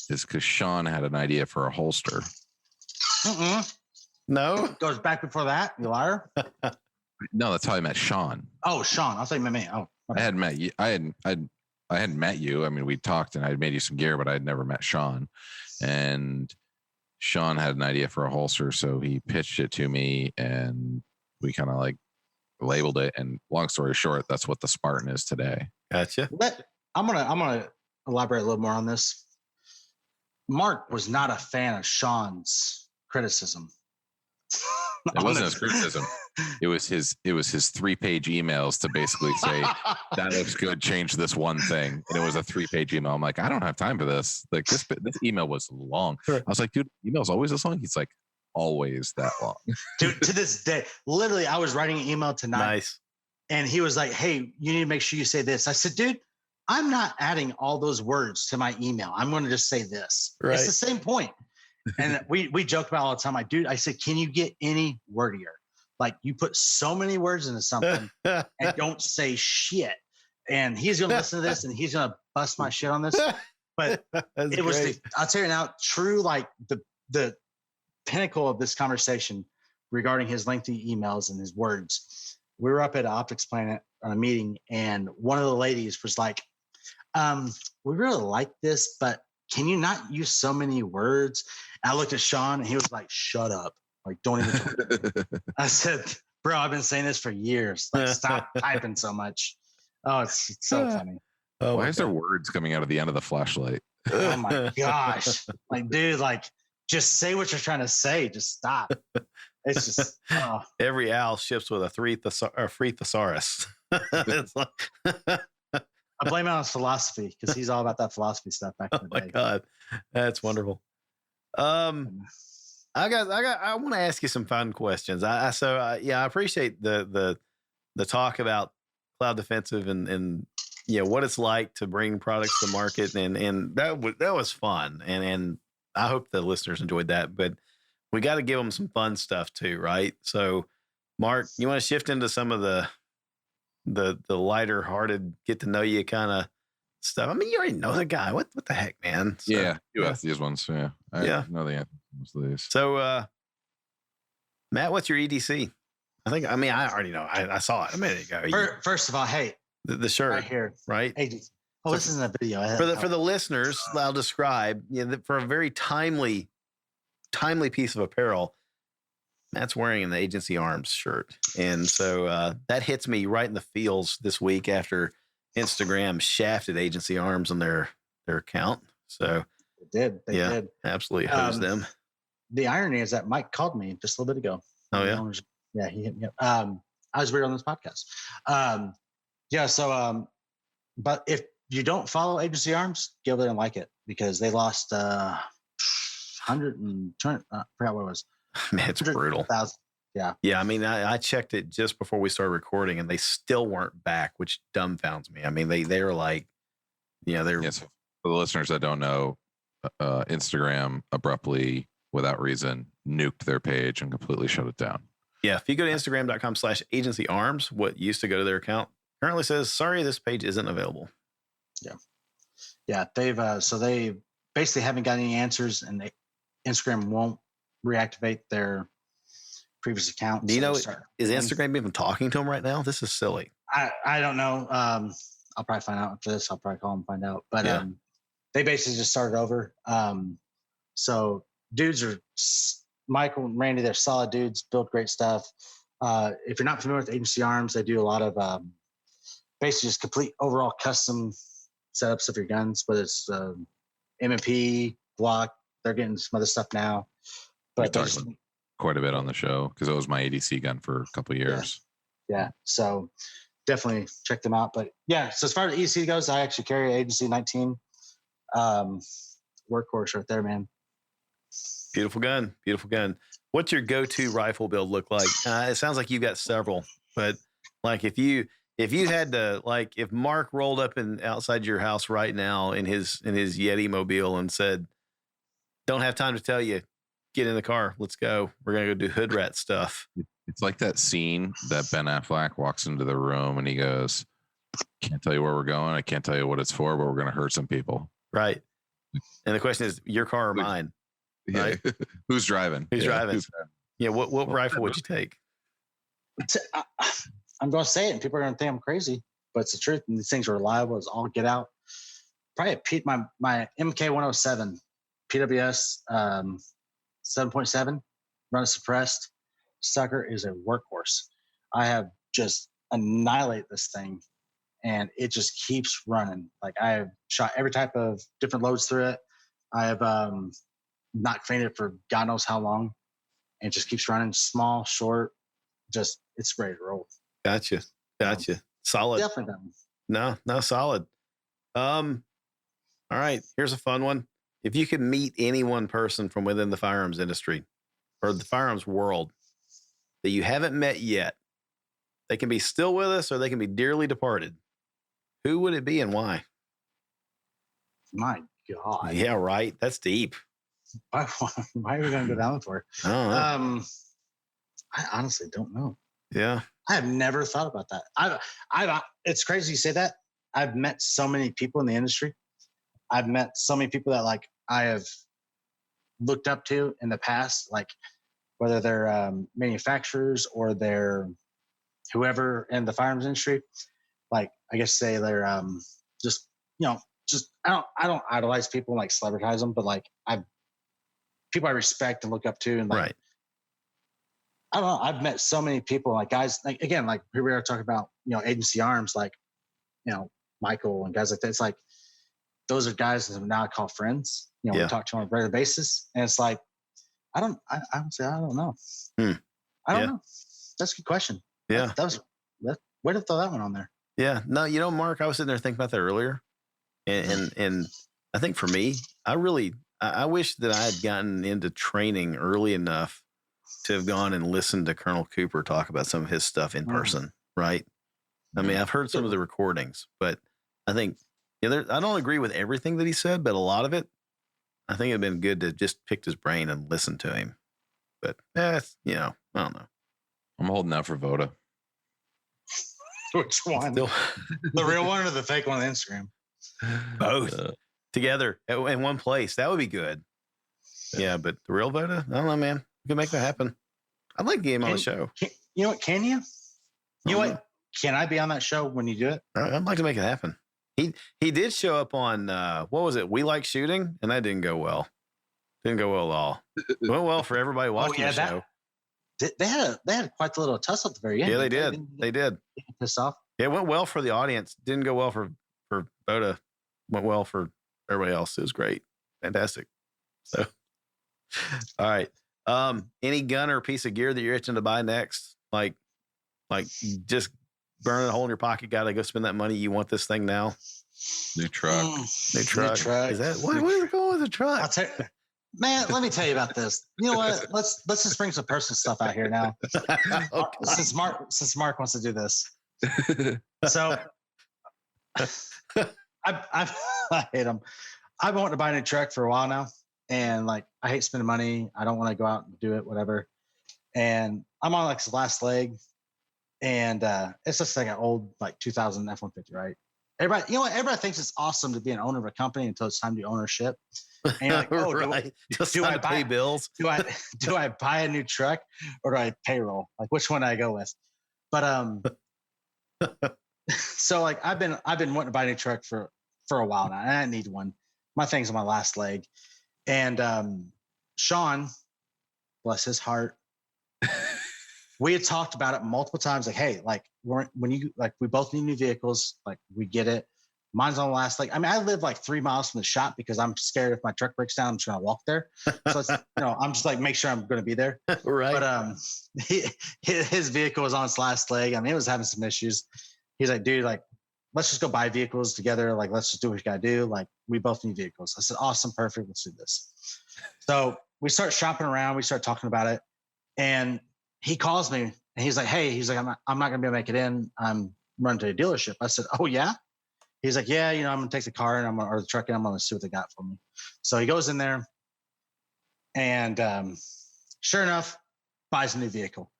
Speaker 4: is because Sean had an idea for a holster.
Speaker 3: No?
Speaker 5: It goes back before that, you liar.
Speaker 4: No, that's how I met Sean.
Speaker 5: Oh, Sean. I'll say my man. Oh,
Speaker 4: I hadn't met you. I hadn't met you. I mean, we talked and I had made you some gear, but I had never met Sean. And Sean had an idea for a holster, so he pitched it to me, and we kind of like labeled it. And long story short, that's what the Spartan is today.
Speaker 3: Gotcha.
Speaker 5: I'm gonna elaborate a little more on this. Mark was not a fan of Sean's criticism.
Speaker 4: It wasn't his criticism. It was his 3-page emails to basically say, that looks good, change this one thing. And it was a 3-page email. I'm like, I don't have time for this. Like this email was long. I was like, dude, email's always this long? He's like, always that long.
Speaker 5: Dude, to this day, literally, I was writing an email tonight.
Speaker 3: Nice.
Speaker 5: And he was like, hey, you need to make sure you say this. I said, dude, I'm not adding all those words to my email. I'm going to just say this. Right. It's the same point. And we joke about it all the time. I said, can you get any wordier? Like you put so many words into something and don't say shit. And he's going to listen to this and he's going to bust my shit on this. But it was, I'll tell you now, true, like the pinnacle of this conversation regarding his lengthy emails and his words. We were up at Optics Planet on a meeting and one of the ladies was like, we really like this, but can you not use so many words? And I looked at Sean and he was like, shut up. Like, don't even talk. I said, bro, I've been saying this for years. Like, stop typing so much. Oh, it's so funny.
Speaker 4: Oh, why is there words coming out of the end of the flashlight?
Speaker 5: Oh my gosh. Like, dude, like, just say what you're trying to say. Just stop. It's just
Speaker 3: every owl ships with a free thesaurus. It's like
Speaker 5: I blame it on his philosophy because he's all about that philosophy stuff back in the day.
Speaker 3: Oh my God, that's wonderful. I want to ask you some fun questions. I appreciate the talk about cloud defensive and what it's like to bring products to market and that was fun and I hope the listeners enjoyed that. But we got to give them some fun stuff too, right? So, Mark, you want to shift into some of the lighter hearted, get to know you kind of stuff. I mean, you already know the guy. What the heck, man? So,
Speaker 4: yeah, you asked these ones. Yeah, I know the answers to these.
Speaker 3: So, Matt, what's your EDC? I already know. I saw it a minute ago.
Speaker 5: First of all, hey,
Speaker 3: the shirt
Speaker 5: right here,
Speaker 3: right?
Speaker 5: Hey, this isn't a video.
Speaker 3: For the listeners, I'll describe. For a very timely piece of apparel. Matt's wearing an Agency Arms shirt. And so that hits me right in the feels this week after Instagram shafted Agency Arms on their account. So
Speaker 5: they did.
Speaker 3: Absolutely hosed them.
Speaker 5: The irony is that Mike called me just a little bit ago.
Speaker 3: Oh, yeah?
Speaker 5: Yeah, he hit me up. I was weird on this podcast. But if you don't follow Agency Arms, get over there and like it because they lost 120, I forgot what it was.
Speaker 3: Man, it's brutal.
Speaker 5: 100,000. Yeah.
Speaker 3: Yeah. I mean, I checked it just before we started recording and they still weren't back, which dumbfounds me. I mean, they were like, they're.
Speaker 4: Yes. For the listeners that don't know, Instagram abruptly, without reason, nuked their page and completely shut it down.
Speaker 3: Yeah. If you go to Instagram.com/Agency Arms, what used to go to their account currently says, sorry, this page isn't available.
Speaker 5: Yeah. Yeah. They've, so they basically haven't got any answers and Instagram won't reactivate their previous account.
Speaker 3: Do you know, is Instagram even talking to them right now? This is silly.
Speaker 5: I don't know. I'll probably find out after this. I'll probably call them and find out. But they basically just started over. So dudes are, Michael and Randy, they're solid dudes, build great stuff. If you're not familiar with Agency Arms, they do a lot of basically just complete overall custom setups of your guns, whether it's M&P, Glock. They're getting some other stuff now. But
Speaker 4: talked quite a bit on the show because it was my ADC gun for a couple of years.
Speaker 5: Yeah. So definitely check them out. But yeah, so as far as EDC goes, I actually carry Agency 19 workhorse right there, man.
Speaker 3: Beautiful gun. Beautiful gun. What's your go-to rifle build look like? It sounds like you've got several, but like if you had to, like if Mark rolled up outside your house right now in his Yeti mobile and said, don't have time to tell you, get in the car, let's go. We're going to go do hood rat stuff.
Speaker 4: It's like that scene that Ben Affleck walks into the room and he goes, can't tell you where we're going. I can't tell you what it's for, but we're going to hurt some people.
Speaker 3: Right. And the question is your car or mine? Right.
Speaker 4: Yeah. Who's driving?
Speaker 3: Who's driving? Yeah. What rifle would you take?
Speaker 5: I'm going to say it and people are going to think I'm crazy, but it's the truth. And these things are reliable as all get out. Probably my MK107 PWS 7.7 run suppressed sucker is a workhorse. I have just annihilated this thing and it just keeps running. Like I have shot every type of different loads through it. I have not fainted for God knows how long. and it just keeps running small, short, just it's ready to roll.
Speaker 3: Gotcha. Solid.
Speaker 5: Definitely done.
Speaker 3: No, solid. All right. Here's a fun one. If you could meet any one person from within the firearms industry or the firearms world that you haven't met yet, they can be still with us or they can be dearly departed. Who would it be and why?
Speaker 5: My God.
Speaker 3: Yeah, right. That's deep.
Speaker 5: Why are we going to go down for?
Speaker 3: I don't know.
Speaker 5: I honestly don't know.
Speaker 3: Yeah.
Speaker 5: I have never thought about that. It's crazy you say that. I've met so many people in the industry. I've met so many people that like I have looked up to in the past, like whether they're manufacturers or they're whoever in the firearms industry. Like I guess say they're just I don't idolize people, like celebritize them, but like people I respect and look up to, and like
Speaker 3: right.
Speaker 5: I don't know. I've met so many people, like guys, like again, like here we are talking about, Agency Arms, like, Michael and guys like that. It's like, those are guys that now I call friends, we talk to on a regular basis. And it's like, I don't know. I don't know. That's a good question.
Speaker 3: Yeah.
Speaker 5: Way to throw that one on there.
Speaker 3: Yeah. No, Mark, I was sitting there thinking about that earlier. And I think for me, I wish that I had gotten into training early enough to have gone and listened to Colonel Cooper talk about some of his stuff in person, right? I mean, I've heard some of the recordings, but I think I don't agree with everything that he said, but a lot of it, I think it'd been good to just pick his brain and listen to him. But I don't know.
Speaker 4: I'm holding out for Voda.
Speaker 5: Which one? The real one or the fake one on Instagram?
Speaker 3: Both together in one place. That would be good. Yeah, but the real Voda, I don't know, man. We can make that happen. I'd like to get him on the show.
Speaker 5: You know what? Can you? You know what? Can I be on that show when you do it?
Speaker 3: I'd like to make it happen. He did show up on what was it? We Like Shooting, and that didn't go well. Didn't go well at all. It went well for everybody watching the show.
Speaker 5: They had quite the little tussle at the very end.
Speaker 3: Yeah, they did. They did.
Speaker 5: Pissed off.
Speaker 3: Yeah, it went well for the audience. Didn't go well for Voda. Went well for everybody else. It was great. Fantastic. So, all right. Any gun or piece of gear that you're itching to buy next? Like just burn a hole in your pocket. Got to go spend that money. You want this thing now?
Speaker 4: New truck.
Speaker 3: New truck. Is that what is it going with the truck?
Speaker 5: I'll tell you, man, let me tell you about this. You know what? Let's just bring some personal stuff out here now. Okay. Since Mark wants to do this. So I hate him. I've been wanting to buy a new truck for a while now. And like, I hate spending money. I don't want to go out and do it, whatever. And I'm on like the last leg. And it's just like an old, like 2000 F-150, right? Everybody thinks it's awesome to be an owner of a company until it's time to do ownership. And you're like, oh,
Speaker 3: right.
Speaker 5: do I
Speaker 3: pay bills?
Speaker 5: Do I buy a new truck or do I payroll? Like, which one do I go with? But so like I've been wanting to buy a new truck for a while now, and I need one. My thing's on my last leg. And Sean, bless his heart, we had talked about it multiple times. Like, hey, like we both need new vehicles. Like, we get it. Mine's on the last leg. I mean, I live like 3 miles from the shop because I'm scared if my truck breaks down, I'm just gonna walk there. So it's, I'm just like, make sure I'm gonna be there.
Speaker 3: Right.
Speaker 5: But his vehicle was on its last leg. I mean, it was having some issues. He's like, dude, like, let's just go buy vehicles together. Like, let's just do what we gotta do. Like, we both need vehicles. I said, awesome, perfect. Let's do this. So we start shopping around. We start talking about it, and he calls me and he's like, hey, I'm not gonna be able to make it in. I'm running to a dealership. I said, oh yeah. He's like, yeah, I'm gonna take the car and or the truck and I'm gonna see what they got for me. So he goes in there, and sure enough, buys a new vehicle.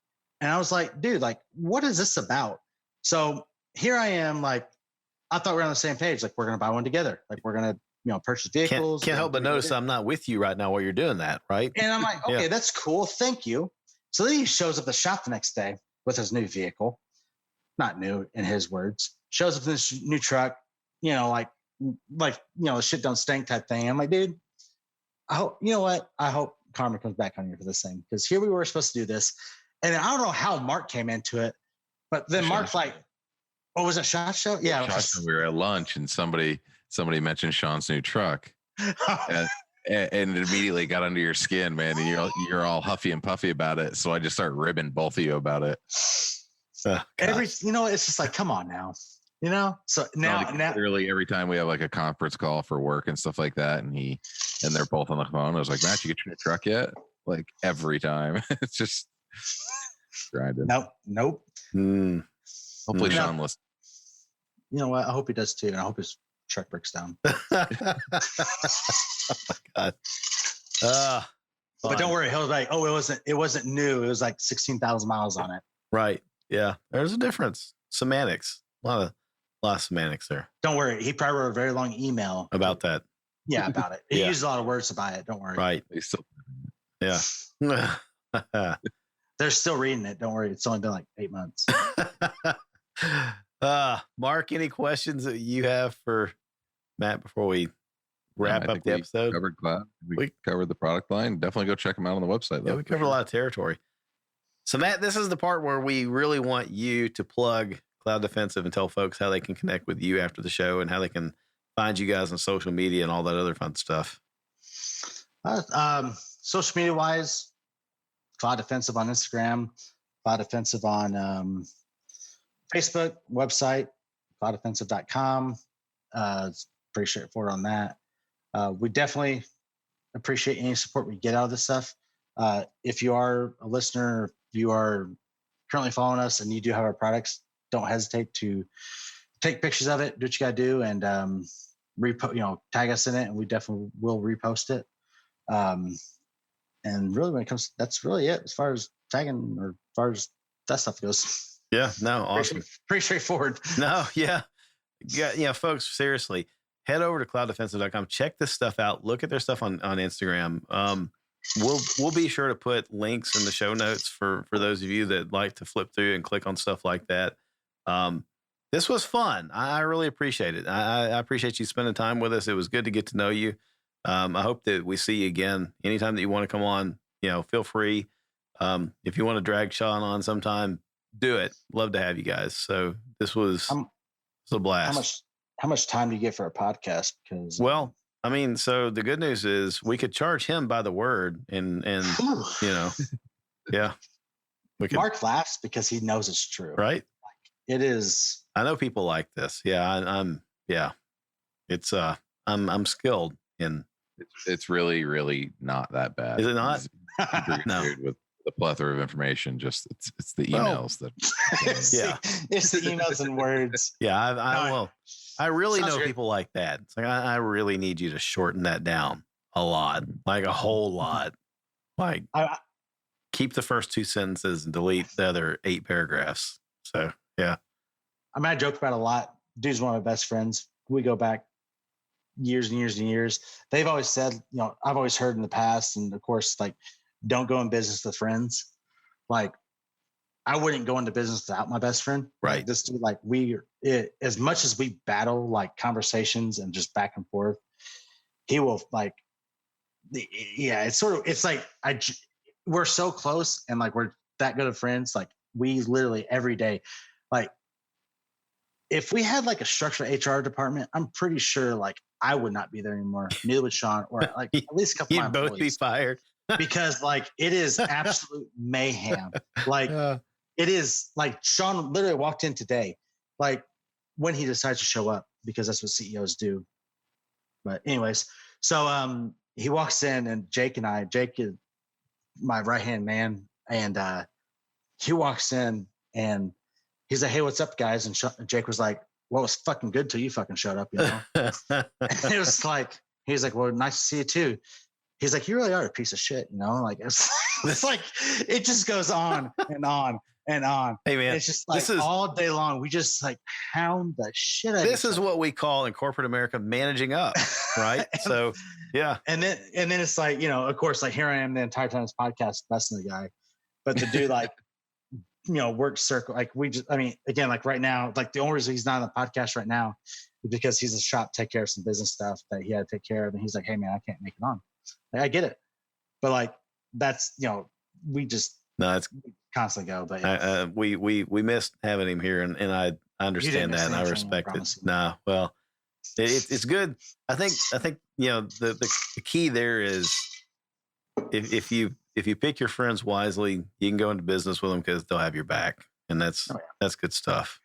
Speaker 5: And I was like, dude, like, what is this about? So here I am, like, I thought we were on the same page. Like, we're gonna buy one together. Like, we're gonna, purchase vehicles.
Speaker 3: Can't help but notice I'm not with you right now while you're doing that, right?
Speaker 5: And I'm like, okay, That's cool. Thank you. So then he shows up at the shop the next day with his new vehicle. Not new in his words. Shows up in this new truck, like shit don't stink type thing. I'm like, dude, I hope karma comes back on you for this thing. Because here we were supposed to do this. And I don't know how Mark came into it, but then Mark's like, what was it, SHOT Show? Yeah.
Speaker 4: We were at lunch and somebody mentioned Sean's new truck. and it immediately got under your skin, man. And you're all huffy and puffy about it. So I just start ribbing both of you about it.
Speaker 5: It's just like, come on now, So now,
Speaker 4: literally every time we have like a conference call for work and stuff like that, and they're both on the phone, I was like, Matt, you get your new truck yet? Like every time, it's just grinding.
Speaker 5: Nope.
Speaker 4: Hopefully, Sean listens.
Speaker 5: You know what? I hope he does too, and I hope his truck breaks down.
Speaker 3: Oh my God.
Speaker 5: But don't worry, he'll be like, oh, it wasn't new. It was like 16,000 miles on it.
Speaker 3: Right. Yeah. There's a difference. Semantics. A lot of semantics there.
Speaker 5: Don't worry. He probably wrote a very long email
Speaker 3: about that.
Speaker 5: Yeah, about it. He used a lot of words about it. Don't worry.
Speaker 3: Right. Yeah.
Speaker 5: They're still reading it. Don't worry. It's only been like 8 months.
Speaker 3: Mark, any questions that you have for Matt before we wrap up the episode?
Speaker 4: Covered cloud. We covered the product line. Definitely go check them out on the website.
Speaker 3: Yeah, we covered a lot of territory. So Matt, this is the part where we really want you to plug Cloud Defensive and tell folks how they can connect with you after the show and how they can find you guys on social media and all that other fun stuff.
Speaker 5: Social media wise, Cloud Defensive on Instagram, Cloud Defensive on Facebook, website, clouddefensive.com. It's pretty straightforward on that. We definitely appreciate any support we get out of this stuff. If you are a listener, if you are currently following us and you do have our products, don't hesitate to take pictures of it, do what you got to do, and tag us in it, and we definitely will repost it. And really, when it comes, that's really it as far as tagging or as far as that stuff goes.
Speaker 3: Yeah, no, awesome.
Speaker 5: Pretty straightforward.
Speaker 3: No, yeah. Yeah, folks, seriously, head over to clouddefensive.com. Check this stuff out. Look at their stuff on Instagram. We'll be sure to put links in the show notes for those of you that like to flip through and click on stuff like that. This was fun. I really appreciate it. I appreciate you spending time with us. It was good to get to know you. I hope that we see you again. Anytime that you want to come on, feel free. If you want to drag Sean on sometime, do it. Love to have you guys. So this was a blast.
Speaker 5: How much time do you get for a podcast? Because
Speaker 3: so the good news is we could charge him by the word and yeah.
Speaker 5: Mark laughs because he knows it's true.
Speaker 3: Right?
Speaker 5: It is.
Speaker 3: I know people like this. Yeah, it's I'm skilled in.
Speaker 4: It's really, really not that bad.
Speaker 3: Is it not?
Speaker 4: No. With the plethora of information, just it's the emails that.
Speaker 3: Yeah,
Speaker 5: it's the emails and words.
Speaker 3: Yeah, I really know people like that. It's like I really need you to shorten that down a lot, like a whole lot. Like keep the first 2 sentences and delete the other 8 paragraphs. So yeah,
Speaker 5: I joke about it a lot. Dude's one of my best friends. We go back years and years and years. They've always said, I've always heard in the past, and of course, like, don't go in business with friends. Like, I wouldn't go into business without my best friend.
Speaker 3: Right.
Speaker 5: Like, this dude, like, as much as we battle like conversations and just back and forth, he will it's like we're so close and like we're that good of friends. Like, we literally every day, like, if we had like a structured HR department, I'm pretty sure like I would not be there anymore. Neither would Sean, or like at least a couple of my
Speaker 3: employees. You'd both be fired.
Speaker 5: Because like it is absolute mayhem. Like it is like Sean literally walked in today, like when he decides to show up, because that's what CEOs do. But anyways, so he walks in and Jake is my right-hand man. And he walks in and he's like, hey, what's up, guys? And Jake was like, well, it was fucking good till you fucking showed up, And it was like, he's like, well, nice to see you too. He's like, you really are a piece of shit, Like, it's like, it just goes on and on and on.
Speaker 3: Hey, man,
Speaker 5: it's just like all day long. We just like hound the shit out of
Speaker 3: this is what we call in corporate America managing up, right? So, yeah.
Speaker 5: And then it's like, of course, like here I am the entire time this podcast besting the guy. But to do like, work circle, like again, like right now, like the only reason he's not on the podcast right now is because he's in the shop, take care of some business stuff that he had to take care of. And he's like, hey man, I can't make it on. Like, I get it. But like, that's, we just constantly go, but
Speaker 3: we missed having him here and I understand that and I respect it. Well, It's good. I think the key there is if you pick your friends wisely, you can go into business with them because they'll have your back, and that's good stuff.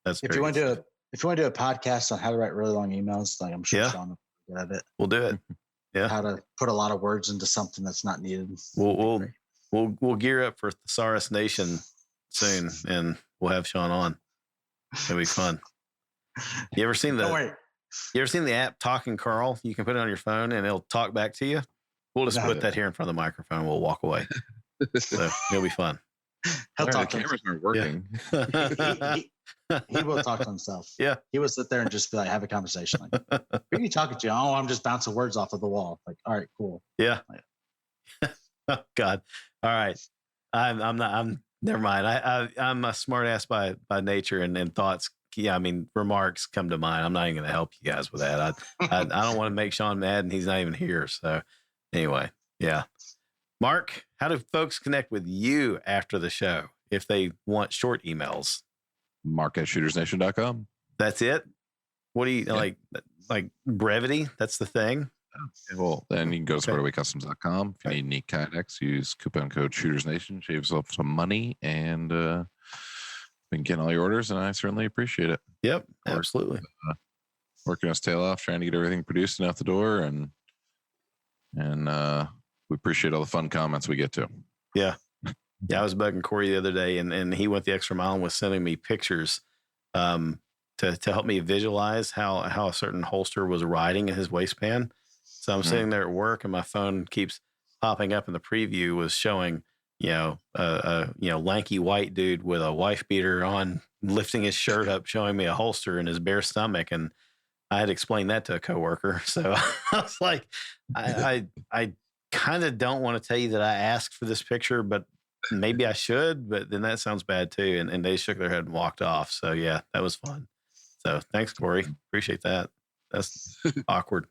Speaker 3: That's
Speaker 5: if you want to do a podcast on how to write really long emails, like I'm sure Sean will be good at it.
Speaker 3: We'll do it. Yeah.
Speaker 5: How to put a lot of words into something that's not needed.
Speaker 3: We'll gear up for Thesaurus Nation soon, and we'll have Sean on. It'll be fun. You ever seen the app Talking Carl? You can put it on your phone and it'll talk back to you. We'll just put that here in front of the microphone. We'll walk away. So it'll be fun.
Speaker 4: He'll talk. The cameras aren't working.
Speaker 5: Yeah. He will talk to himself.
Speaker 3: Yeah.
Speaker 5: He will sit there and just be like, have a conversation. Like, who are you talking to? Oh, I'm just bouncing words off of the wall. Like, all right, cool.
Speaker 3: Yeah. Oh, God. All right. I'm never mind. I'm a smart ass by nature and thoughts. Yeah. I mean, remarks come to mind. I'm not even going to help you guys with that. I don't want to make Sean mad and he's not even here. So anyway, yeah. Mark, how do folks connect with you after the show if they want short emails?
Speaker 4: Mark@shootersnation.com.
Speaker 3: That's it? What do you like brevity? That's the thing.
Speaker 4: Well, then you can go to squareawaycustoms.com. If you need neat Kydex, use coupon code ShootersNation. Save yourself some money and been getting all your orders, and I certainly appreciate it.
Speaker 3: Yep, absolutely.
Speaker 4: Working us tail off, trying to get everything produced and out the door, and we appreciate all the fun comments we get to.
Speaker 3: Yeah. Yeah, I was bugging Corey the other day, and he went the extra mile and was sending me pictures to help me visualize how a certain holster was riding in his waistband. So I'm sitting there at work, and my phone keeps popping up, and the preview was showing, lanky white dude with a wife beater on, lifting his shirt up, showing me a holster in his bare stomach, and I had explained that to a coworker. So I was like, I kind of don't want to tell you that I asked for this picture, but maybe I should, but then that sounds bad too. And they shook their head and walked off. So yeah, that was fun. So thanks, Corey. Appreciate that. That's awkward.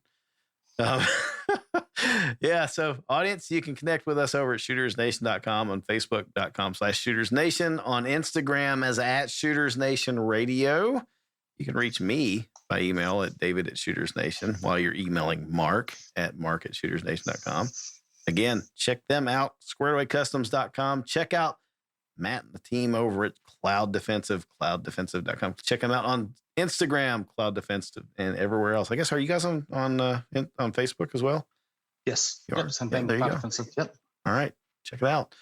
Speaker 3: Yeah. So audience, you can connect with us over at shootersnation.com, on facebook.com/shootersnation, on Instagram as @shootersnationradio. You can reach me by email at david@shootersnation while you're emailing Mark at mark@shootersnation.com. Again, check them out, squareawaycustoms.com. Check out Matt and the team over at Cloud Defensive, clouddefensive.com. Check them out on Instagram, Cloud Defensive, and everywhere else. I guess, are you guys on Facebook as well?
Speaker 5: Yes.
Speaker 3: You are.
Speaker 5: There you go. Defensive. Yep.
Speaker 3: All right. Check it out.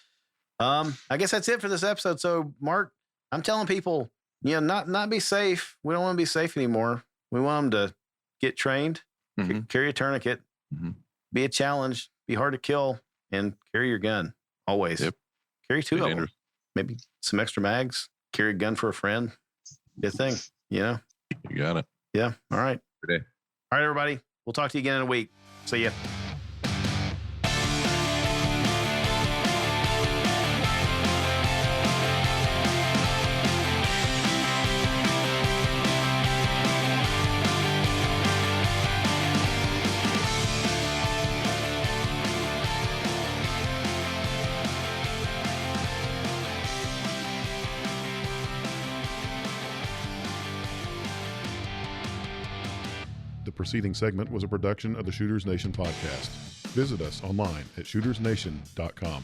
Speaker 3: I guess that's it for this episode. So, Mark, I'm telling people, not be safe. We don't want to be safe anymore. We want them to get trained, carry a tourniquet, be a challenge, be hard to kill, and carry your gun always. Yep. Carry two of them. Maybe some extra mags. Carry a gun for a friend. Good thing, You
Speaker 4: got it.
Speaker 3: Yeah. All right.
Speaker 4: Good day.
Speaker 3: All right, everybody. We'll talk to you again in a week. See ya.
Speaker 2: The preceding segment was a production of the Shooters Nation podcast. Visit us online at shootersnation.com.